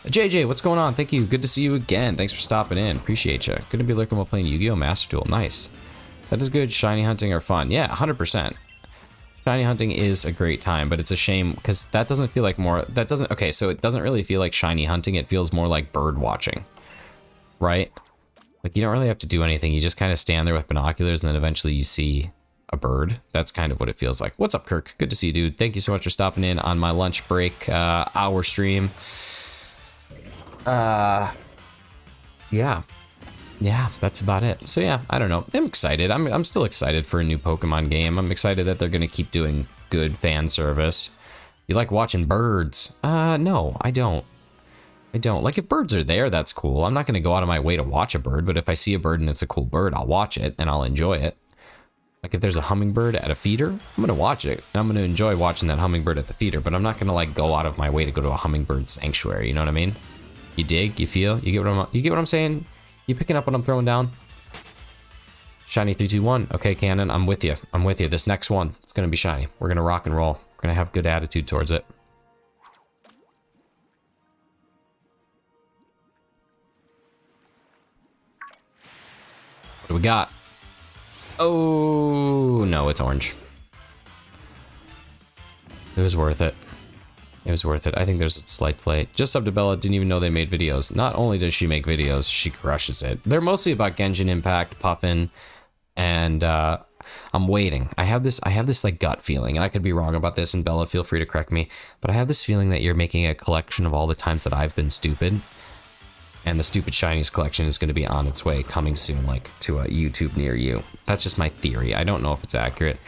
JJ, what's going on? Thank you. Good to see you again. Thanks for stopping in. Appreciate you. Good to be lurking while playing Yu-Gi-Oh! Master Duel. Nice. That is good. Shiny hunting are fun. Yeah, 100%. Shiny hunting is a great time, but it's a shame because that doesn't feel like more. That doesn't. Okay, so it doesn't really feel like shiny hunting. It feels more like bird watching, right? Like you don't really have to do anything. You just kind of stand there with binoculars, and then eventually you see a bird. That's kind of what it feels like. What's up, Kirk? Good to see you, dude. Thank you so much for stopping in on my lunch break hour stream. Yeah. Yeah, that's about it. So yeah, I don't know. I'm excited. I'm still excited for a new Pokemon game. I'm excited that they're gonna keep doing good fan service. You like watching birds? No, I don't. I don't. Like, if birds are there, that's cool. I'm not gonna go out of my way to watch a bird, but if I see a bird and it's a cool bird, I'll watch it and I'll enjoy it. Like, if there's a hummingbird at a feeder, I'm gonna watch it. And I'm gonna enjoy watching that hummingbird at the feeder, but I'm not gonna, like, go out of my way to go to a hummingbird sanctuary, you know what I mean? You dig? You feel? You get what I'm saying? You picking up what I'm throwing down? Shiny 321. Okay, Cannon, I'm with you. I'm with you. This next one, it's gonna be shiny. We're gonna rock and roll. We're gonna have good attitude towards it. What do we got? Oh, no, it's orange. It was worth it. It was worth it. I think there's a slight play. Just up to Bella, didn't even know they made videos. Not only does she make videos, she crushes it. They're mostly about Genshin Impact, Puffin, and I'm waiting. I have this like gut feeling, and I could be wrong about this, and Bella, feel free to correct me, but I have this feeling that you're making a collection of all the times that I've been stupid, and the Stupid Shinies collection is going to be on its way, coming soon, like, to a YouTube near you. That's just my theory. I don't know if it's accurate.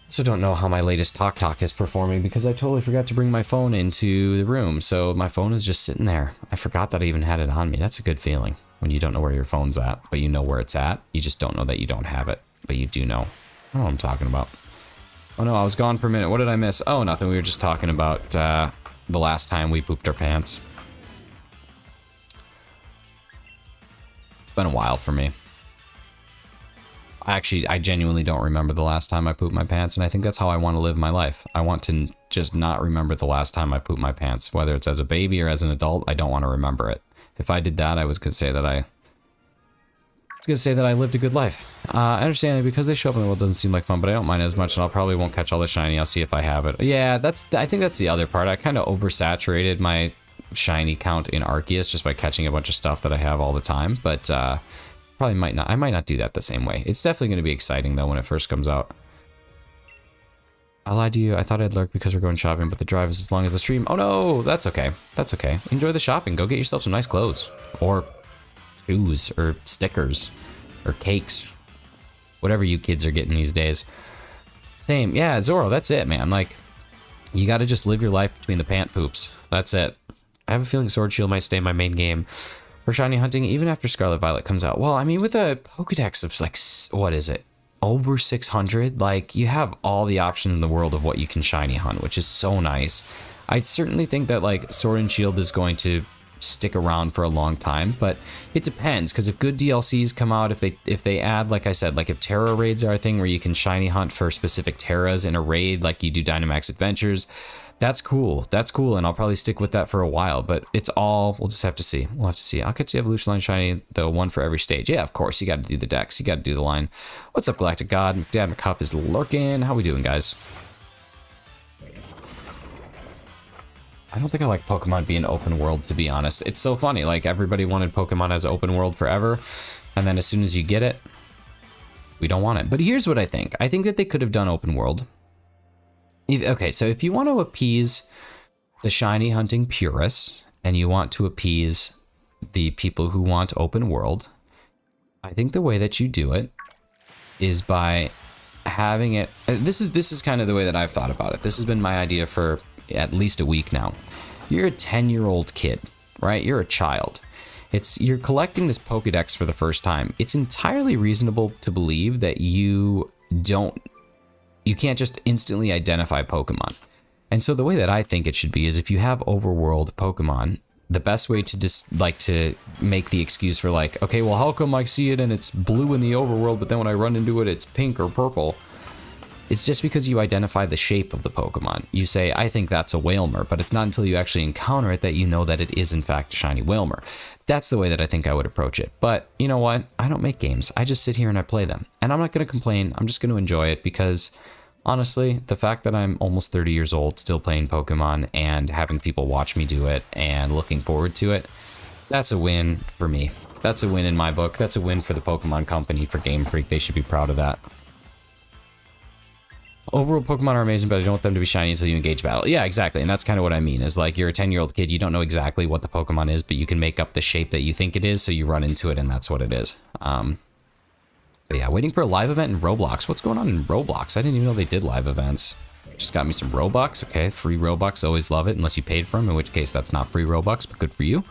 Also don't know how my latest Talk is performing because I totally forgot to bring my phone into the room, so my phone is just sitting there. I forgot that I even had it on me. That's a good feeling when you don't know where your phone's at, but you know where it's at. You just don't know that you don't have it, but you do know. I don't know what I'm talking about. Oh no, I was gone for a minute. What did I miss? Oh, nothing. We were just talking about the last time we pooped our pants. It's been a while for me. I genuinely don't remember the last time I pooped my pants, and I think that's how I want to live my life. I want to just not remember the last time I pooped my pants, whether it's as a baby or as an adult. I don't want to remember it. If I did that, I was gonna say that I lived a good life. I understand it because they show up in the world doesn't seem like fun, but I don't mind it as much, and I'll probably won't catch all the shiny. I'll see if I have it. Yeah, I think that's the other part. I kind of oversaturated my shiny count in Arceus just by catching a bunch of stuff that I have all the time, but probably might not. I might not do that the same way. It's definitely going to be exciting though when it first comes out. I lied to you. I thought I'd lurk because we're going shopping, but the drive is as long as the stream. Oh no, that's okay. That's okay. Enjoy the shopping. Go get yourself some nice clothes, or shoes, or stickers, or cakes, whatever you kids are getting these days. Same. Yeah, Zoro. That's it, man. Like, you got to just live your life between the pant poops. That's it. I have a feeling Sword Shield might stay in my main game for shiny hunting even after Scarlet Violet comes out. Well, I mean, with a Pokedex of like, what is it? Over 600? Like, you have all the option in the world of what you can shiny hunt, which is so nice. I certainly think that like Sword and Shield is going to stick around for a long time, but it depends, because if good DLCs come out, if they add, like I said, like if Terra raids are a thing where you can shiny hunt for specific Terras in a raid like you do Dynamax Adventures, that's cool. That's cool, and I'll probably stick with that for a while, but it's all, we'll just have to see. We'll have to see. I'll catch the Evolution Line shiny, the one for every stage. Yeah, of course, you got to do the decks. You got to do the line. What's up, Galactic God? McDad McCuff is lurking. How we doing, guys? I don't think I like Pokemon being open world, to be honest. It's so funny. Like, everybody wanted Pokemon as open world forever, and then as soon as you get it, we don't want it. But here's what I think. I think that they could have done open world. Okay, so if you want to appease the shiny hunting purists and you want to appease the people who want open world, I think the way that you do it is by having it. This is kind of the way that I've thought about it. This has been my idea for at least a week now. You're a 10-year-old kid, right? You're a child. You're collecting this Pokedex for the first time. It's entirely reasonable to believe that you can't just instantly identify Pokemon. And so the way that I think it should be is if you have overworld Pokemon, the best way to just like to make the excuse for like, okay, well, how come I see it and it's blue in the overworld, but then when I run into it, it's pink or purple? It's just because you identify the shape of the Pokemon. You say, I think that's a Wailmer, but it's not until you actually encounter it that you know that it is in fact a shiny Wailmer. That's the way that I think I would approach it. But you know what? I don't make games. I just sit here and I play them. And I'm not going to complain. I'm just going to enjoy it because honestly, the fact that I'm almost 30 years old still playing Pokemon and having people watch me do it and looking forward to it, that's a win for me. That's a win in my book. That's a win for the Pokemon company, for Game Freak. They should be proud of that. Overworld Pokemon are amazing, but I don't want them to be shiny until you engage battle. Yeah, exactly. And that's kind of what I mean, is like you're a 10-year-old kid, you don't know exactly what the Pokemon is, but you can make up the shape that you think it is, so you run into it and that's what it is. But yeah, waiting for a live event in Roblox. What's going on in Roblox? I didn't even know they did live events. Just got me some Robux. Okay, free Robux, always love it, unless you paid for them, in which case that's not free Robux, but good for you.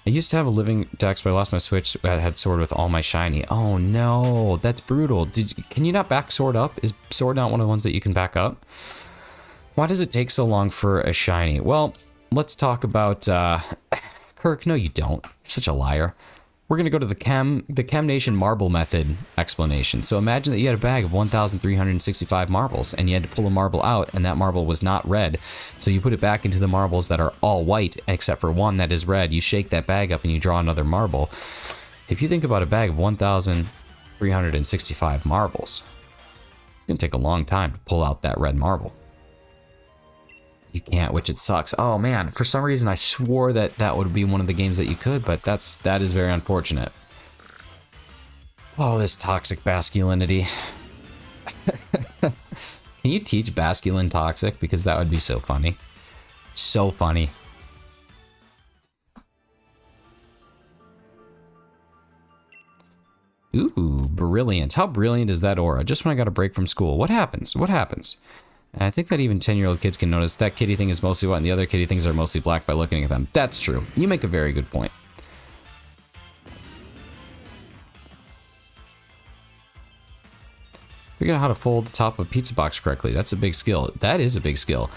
I used to have a living dex, but I lost my Switch. I had Sword with all my shiny. Oh no, that's brutal. Can you not back Sword up? Is Sword not one of the ones that you can back up? Why does it take so long for a shiny? Well, let's talk about Kirk. No, you don't. You're such a liar. We're gonna go to the Chem Nation marble method explanation. So imagine that you had a bag of 1,365 marbles and you had to pull a marble out and that marble was not red. So you put it back into the marbles that are all white except for one that is red. You shake that bag up and you draw another marble. If you think about a bag of 1,365 marbles, it's gonna take a long time to pull out that red marble. You can't, which it sucks. Oh man, for some reason I swore that that would be one of the games that you could, but that is very unfortunate. Oh, this toxic masculinity. Can you teach masculine toxic? Because that would be so funny. So funny. Ooh, brilliant. How brilliant is that aura? Just when I got a break from school. What happens? What happens? And I think that even 10-year-old kids can notice that kitty thing is mostly white and the other kitty things are mostly black by looking at them. That's true. You make a very good point. Figure out how to fold the top of a pizza box correctly. That's a big skill. That is a big skill.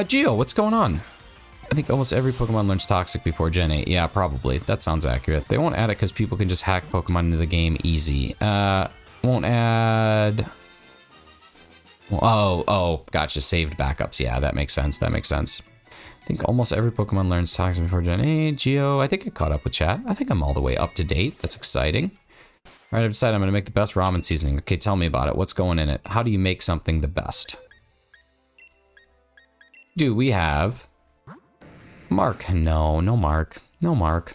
Geo, what's going on? I think almost every Pokemon learns Toxic before Gen 8. Yeah, probably. That sounds accurate. They won't add it because people can just hack Pokemon into the game easy. Won't add... Oh, gotcha. Saved backups. Yeah, that makes sense. That makes sense. I think almost every Pokemon learns Toxic before Gen 8. Geo, I think I caught up with chat. I think I'm all the way up to date. That's exciting. All right, I've decided I'm going to make the best ramen seasoning. Okay, tell me about it. What's going in it? How do you make something the best? Do we have... Mark? No, no Mark. No Mark.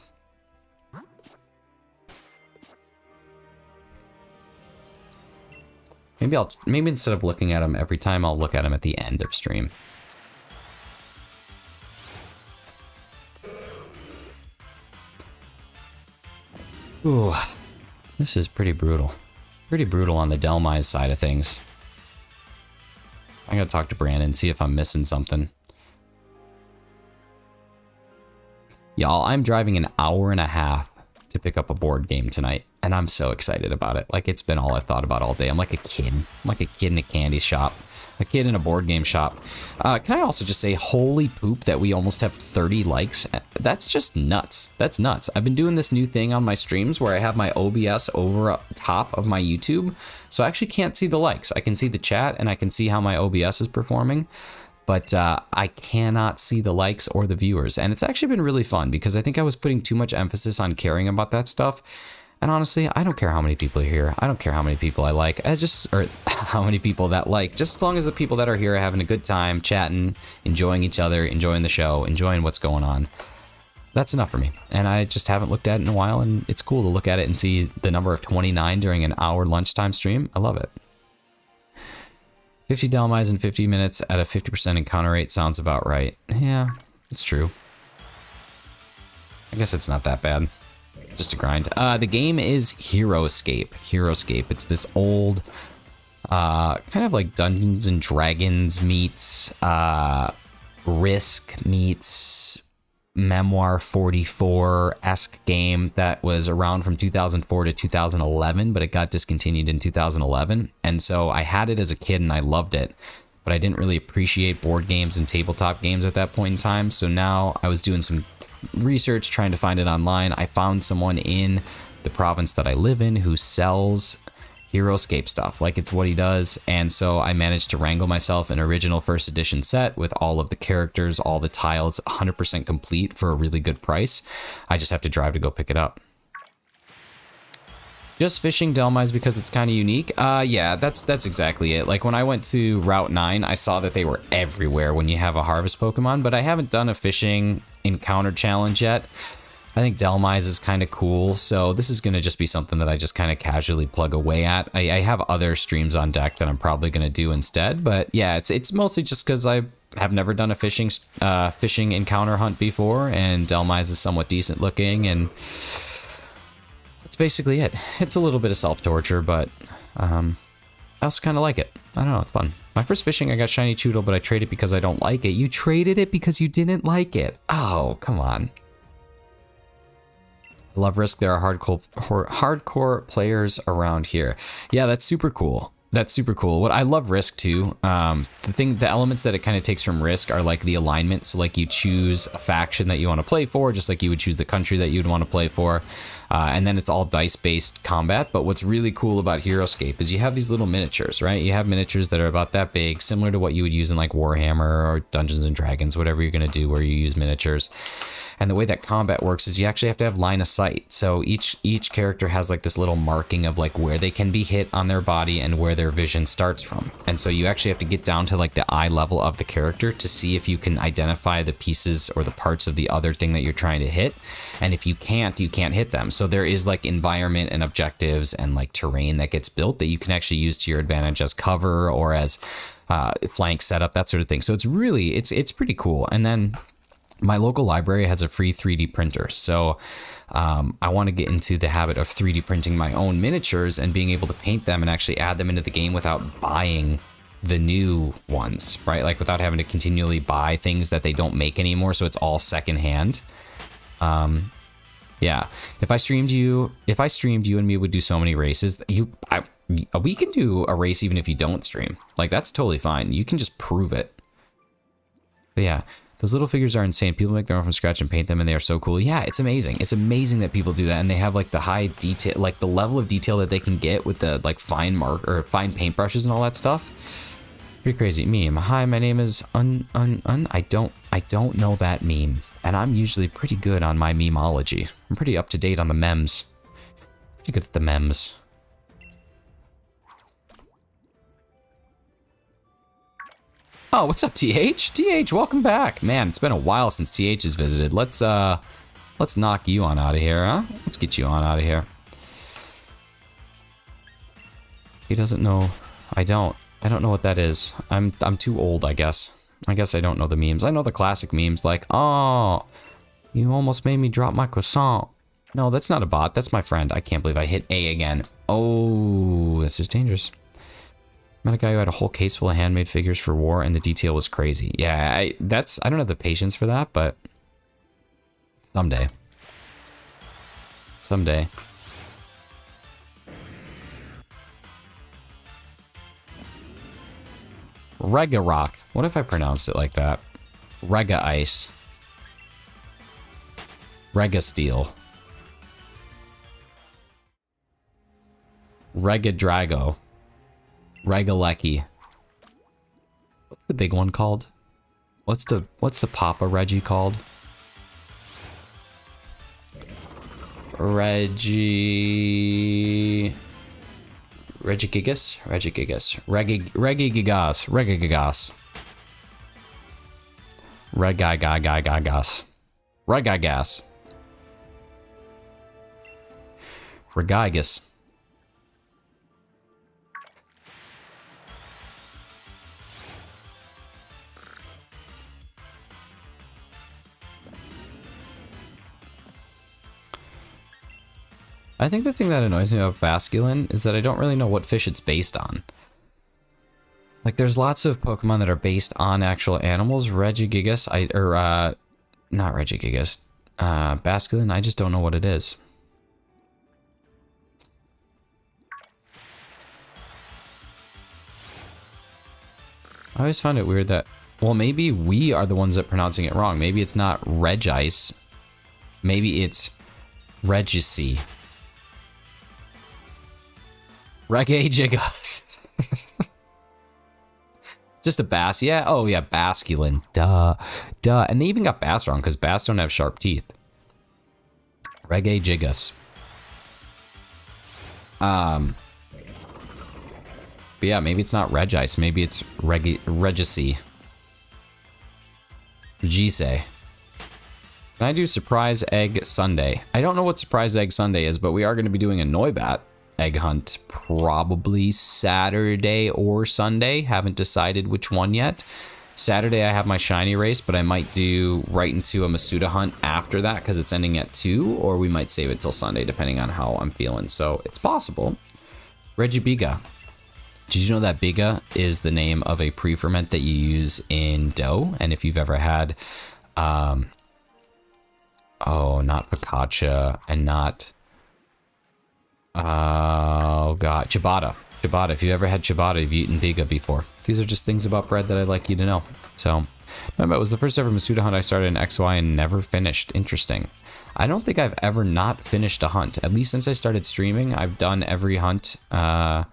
Maybe instead of looking at them every time, I'll look at them at the end of stream. Ooh, this is pretty brutal. Pretty brutal on the Dhelmise side of things. I gotta talk to Brandon, see if I'm missing something. Y'all, I'm driving an hour and a half to pick up a board game tonight, and I'm so excited about it. Like, it's been all I've thought about all day. I'm like a kid. I'm like a kid in a candy shop. A kid in a board game shop. Can I also just say, holy poop, that we almost have 30 likes? That's just nuts. That's nuts. I've been doing this new thing on my streams where I have my OBS over top of my YouTube, so I actually can't see the likes. I can see the chat, and I can see how my OBS is performing, but I cannot see the likes or the viewers. And it's actually been really fun because I think I was putting too much emphasis on caring about that stuff. And honestly, I don't care how many people are here. I don't care how many people I like. Or how many people that like. Just as long as the people that are here are having a good time, chatting, enjoying each other, enjoying the show, enjoying what's going on. That's enough for me. And I just haven't looked at it in a while, and it's cool to look at it and see the number of 29 during an hour lunchtime stream. I love it. 50 Dhelmise in 50 minutes at a 50% encounter rate sounds about right. Yeah, it's true. I guess it's not that bad. Just a grind. The game is Heroescape. Heroescape. It's this old, kind of like Dungeons and Dragons meets Risk meets Memoir 44-esque game that was around from 2004 to 2011, but it got discontinued in 2011. And so I had it as a kid and I loved it, but I didn't really appreciate board games and tabletop games at that point in time. So now I was doing some research trying to find it online. I found someone in the province that I live in who sells Heroescape stuff, like it's what he does. And so I managed to wrangle myself an original first edition set with all of the characters, all the tiles, 100% complete for a really good price. I just have to drive to go pick it up. Just fishing Dhelmise because it's kind of unique. Yeah, that's exactly it. Like when I went to Route 9, I saw that they were everywhere when you have a harvest Pokemon, but I haven't done a fishing encounter challenge yet. I think Dhelmise is kind of cool, so this is going to just be something that I just kind of casually plug away at. I have other streams on deck that I'm probably going to do instead, but yeah, it's mostly just because I have never done a fishing encounter hunt before, and Dhelmise is somewhat decent looking, and that's basically it. It's a little bit of self-torture, but I also kind of like it. I don't know, it's fun. My first fishing, I got shiny Choodle, but I traded because I don't like it. You traded it because you didn't like it. Oh, come on. I love Risk. There are hardcore players around here. Yeah, that's super cool. That's super cool. What I love Risk too. The elements that it kind of takes from Risk are like the alignment. So like you choose a faction that you want to play for, just like you would choose the country that you'd want to play for. And then it's all dice-based combat. But what's really cool about HeroScape is you have these little miniatures, right? You have miniatures that are about that big, similar to what you would use in like Warhammer or Dungeons and Dragons, whatever you're going to do where you use miniatures. And the way that combat works is you actually have to have line of sight. So each character has like this little marking of like where they can be hit on their body and where their vision starts from. And so you actually have to get down to like the eye level of the character to see if you can identify the pieces or the parts of the other thing that you're trying to hit. And if you can't hit them. So there is like environment and objectives and like terrain that gets built that you can actually use to your advantage as cover or as flank setup, that sort of thing. So it's really, it's pretty cool. And then my local library has a free 3D printer, so I want to get into the habit of 3D printing my own miniatures and being able to paint them and actually add them into the game without buying the new ones, right? Like without having to continually buy things that they don't make anymore, so it's all secondhand. Yeah, if I streamed you and me would do so many races. We can do a race even if you don't stream. Like that's totally fine. You can just prove it. But yeah. Those little figures are insane. People make their own from scratch and paint them, and they are so cool. Yeah, it's amazing. It's amazing that people do that, and they have like the high detail, like the level of detail that they can get with the like fine fine paintbrushes and all that stuff. Pretty crazy. Meme. Hi, my name is I don't know that meme, and I'm usually pretty good on my memeology. I'm pretty up to date on the memes. Pretty good at the memes. Oh, what's up, TH? TH, welcome back. Man, it's been a while since TH has visited. Let's knock you on out of here, huh? Let's get you on out of here. He doesn't know. I don't know what that is. I'm too old, I guess. I guess I don't know the memes. I know the classic memes like, oh, you almost made me drop my croissant. No, that's not a bot. That's my friend. I can't believe I hit A again. Oh, this is dangerous. Met a guy who had a whole case full of handmade figures for war, and the detail was crazy. Yeah, I don't have the patience for that, but someday. Someday. Rega Rock. What if I pronounced it like that? Rega Ice. Rega Steel. Rega Drago. Regalecki. What's the big one called? What's the Papa Reggie called? Regigigas? Regigigas. Regigigas. Regigigas. Regigigas. Regigas. Regigas. I think the thing that annoys me about Basculin is that I don't really know what fish it's based on. Like, there's lots of Pokemon that are based on actual animals. Regigigas, not Regigigas. Basculin, I just don't know what it is. I always find it weird that, well, maybe we are the ones that are pronouncing it wrong. Maybe it's not Regice. Maybe it's Regici. Reggae Jiggles. Just a bass. Yeah. Oh, yeah. Basculin. Duh. Duh. And they even got bass wrong because bass don't have sharp teeth. Reggae Jiggles. But yeah, maybe it's not Regice. Maybe it's Regici. Regise. Can I do Surprise Egg Sunday? I don't know what Surprise Egg Sunday is, but we are going to be doing a Noibat egg hunt probably Saturday or Sunday. Haven't decided which one yet. Saturday I have my shiny race, but I might do right into a Masuda hunt after that because it's ending at 2, or we might save it till Sunday depending on how I'm feeling. So it's possible. Regibiga. Did you know that Biga is the name of a pre-ferment that you use in dough? And if you've ever had, not focaccia and not, oh god, ciabatta. Ciabatta. If you ever had ciabatta, you've eaten Biga before. These are just things about bread that I'd like you to know. So, it was the first ever Masuda hunt I started in XY and never finished. Interesting. I don't think I've ever not finished a hunt. At least since I started streaming, I've done every hunt to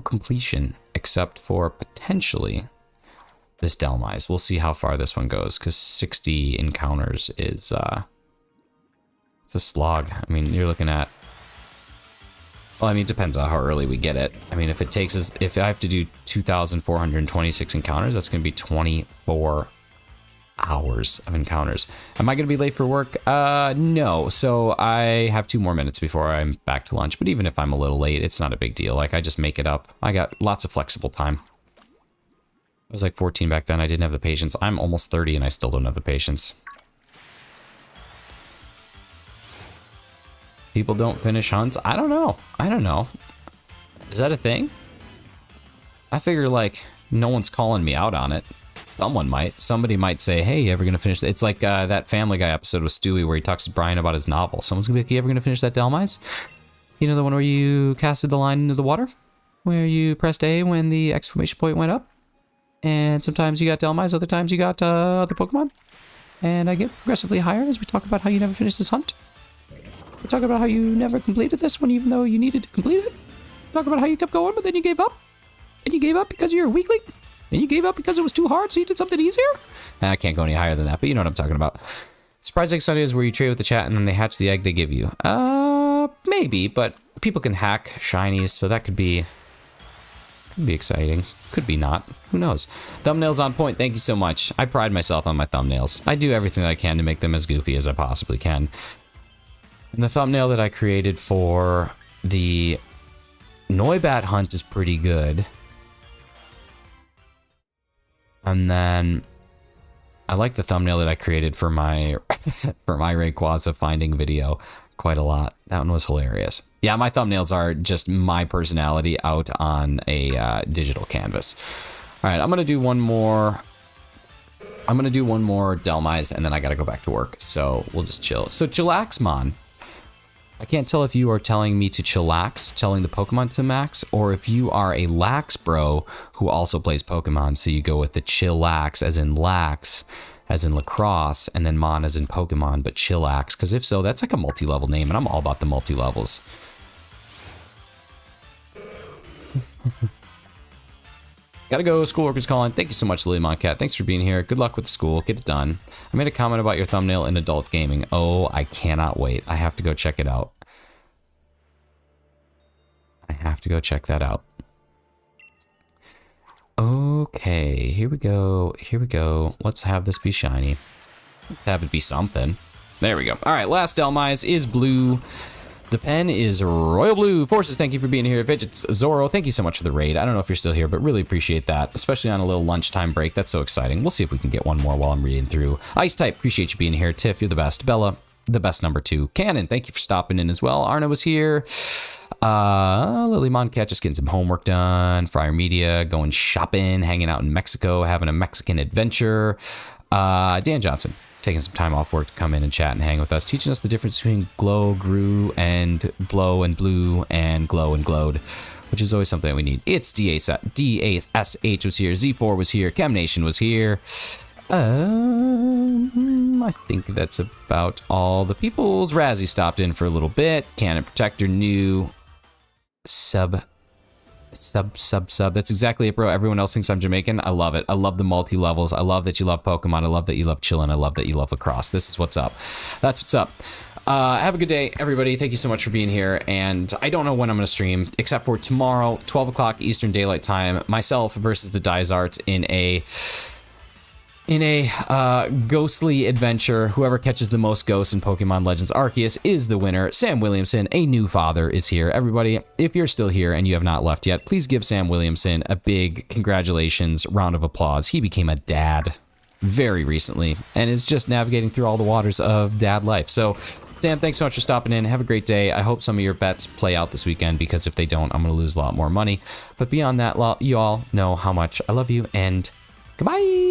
completion, except for potentially this Dhelmise. We'll see how far this one goes, because 60 encounters is it's a slog. I mean, you're looking at, well, I mean, it depends on how early we get it. I mean, if it takes us, if I have to do 2,426 encounters, that's going to be 24 hours of encounters. Am I going to be late for work? No. So I have 2 more minutes before I'm back to lunch. But even if I'm a little late, it's not a big deal. Like, I just make it up. I got lots of flexible time. I was like 14 back then. I didn't have the patience. I'm almost 30 and I still don't have the patience. People don't finish hunts? I don't know. I don't know. Is that a thing? I figure, like, no one's calling me out on it. Someone might. Somebody might say, hey, you ever gonna finish? It's like that Family Guy episode with Stewie where he talks to Brian about his novel. Someone's gonna be like, you ever gonna finish that Dhelmise? You know, the one where you casted the line into the water? Where you pressed A when the exclamation point went up? And sometimes you got Dhelmise, other times you got other Pokemon? And I get progressively higher as we talk about how you never finished this hunt. We talk about how you never completed this one even though you needed to complete it. Talk about how you kept going, but then you gave up. And you gave up because you're a weakling. And you gave up because it was too hard, so you did something easier? I can't go any higher than that, but you know what I'm talking about. Surprise Egg Sunday is where you trade with the chat and then they hatch the egg they give you. Maybe, but people can hack shinies, so that could be exciting. Could be not. Who knows? Thumbnails on point. Thank you so much. I pride myself on my thumbnails. I do everything that I can to make them as goofy as I possibly can. And the thumbnail that I created for the Noibat hunt is pretty good. And then I like the thumbnail that I created for my for my Rayquaza finding video quite a lot. That one was hilarious. Yeah, my thumbnails are just my personality out on a digital canvas. All right, I'm gonna do one more. I'm gonna do one more Dhelmise, and then I gotta go back to work. So we'll just chill. So Chillaxmon. I can't tell if you are telling me to chillax, telling the Pokemon to max, or if you are a lax bro who also plays Pokemon. So you go with the chillax as in lax, as in lacrosse, and then mon as in Pokemon, but chillax. Because if so, that's like a multi-level name, and I'm all about the multi-levels. Gotta go, schoolwork is calling. Thank you so much, Lily Moncat. Thanks for being here. Good luck with the school. Get it done. I made a comment about your thumbnail in adult gaming. Oh, I cannot wait. I have to go check it out. I have to go check that out. Okay, here we go. Here we go. Let's have this be shiny. Let's have it be something. There we go. All right, last Dhelmise is blue. The pen is Royal Blue. Forces, thank you for being here. Fidgets, Zoro, thank you so much for the raid. I don't know if you're still here, but really appreciate that, especially on a little lunchtime break. That's so exciting. We'll see if we can get one more while I'm reading through. Ice Type, appreciate you being here. Tiff, you're the best. Bella, the best number 2. Cannon, thank you for stopping in as well. Arna was here. Lily Moncat just getting some homework done. Friar Media, going shopping, hanging out in Mexico, having a Mexican adventure. Dan Johnson, taking some time off work to come in and chat and hang with us, teaching us the difference between glow, grew, and blow and blue, and glow and glowed, which is always something that we need. It's D8SH was here, Z4 was here, Chem Nation was here. I think that's about all the peoples. Razzie stopped in for a little bit. Cannon Protector, new sub. That's exactly it, bro. Everyone else thinks I'm Jamaican. I love it. I love the multi-levels. I love that you love Pokemon. I love that you love chillin'. I love that you love lacrosse. This is what's up. That's what's up. Have a good day, everybody. Thank you so much for being here. And I don't know when I'm going to stream, except for tomorrow, 12 o'clock Eastern Daylight Time, myself versus the Dysarts in a In a ghostly adventure, whoever catches the most ghosts in Pokemon Legends Arceus is the winner. Sam Williamson, a new father, is here. Everybody, if you're still here and you have not left yet, please give Sam Williamson a big congratulations round of applause. He became a dad very recently and is just navigating through all the waters of dad life. So, Sam, thanks so much for stopping in. Have a great day. I hope some of your bets play out this weekend, because if they don't, I'm going to lose a lot more money. But beyond that, you all know how much I love you, and goodbye.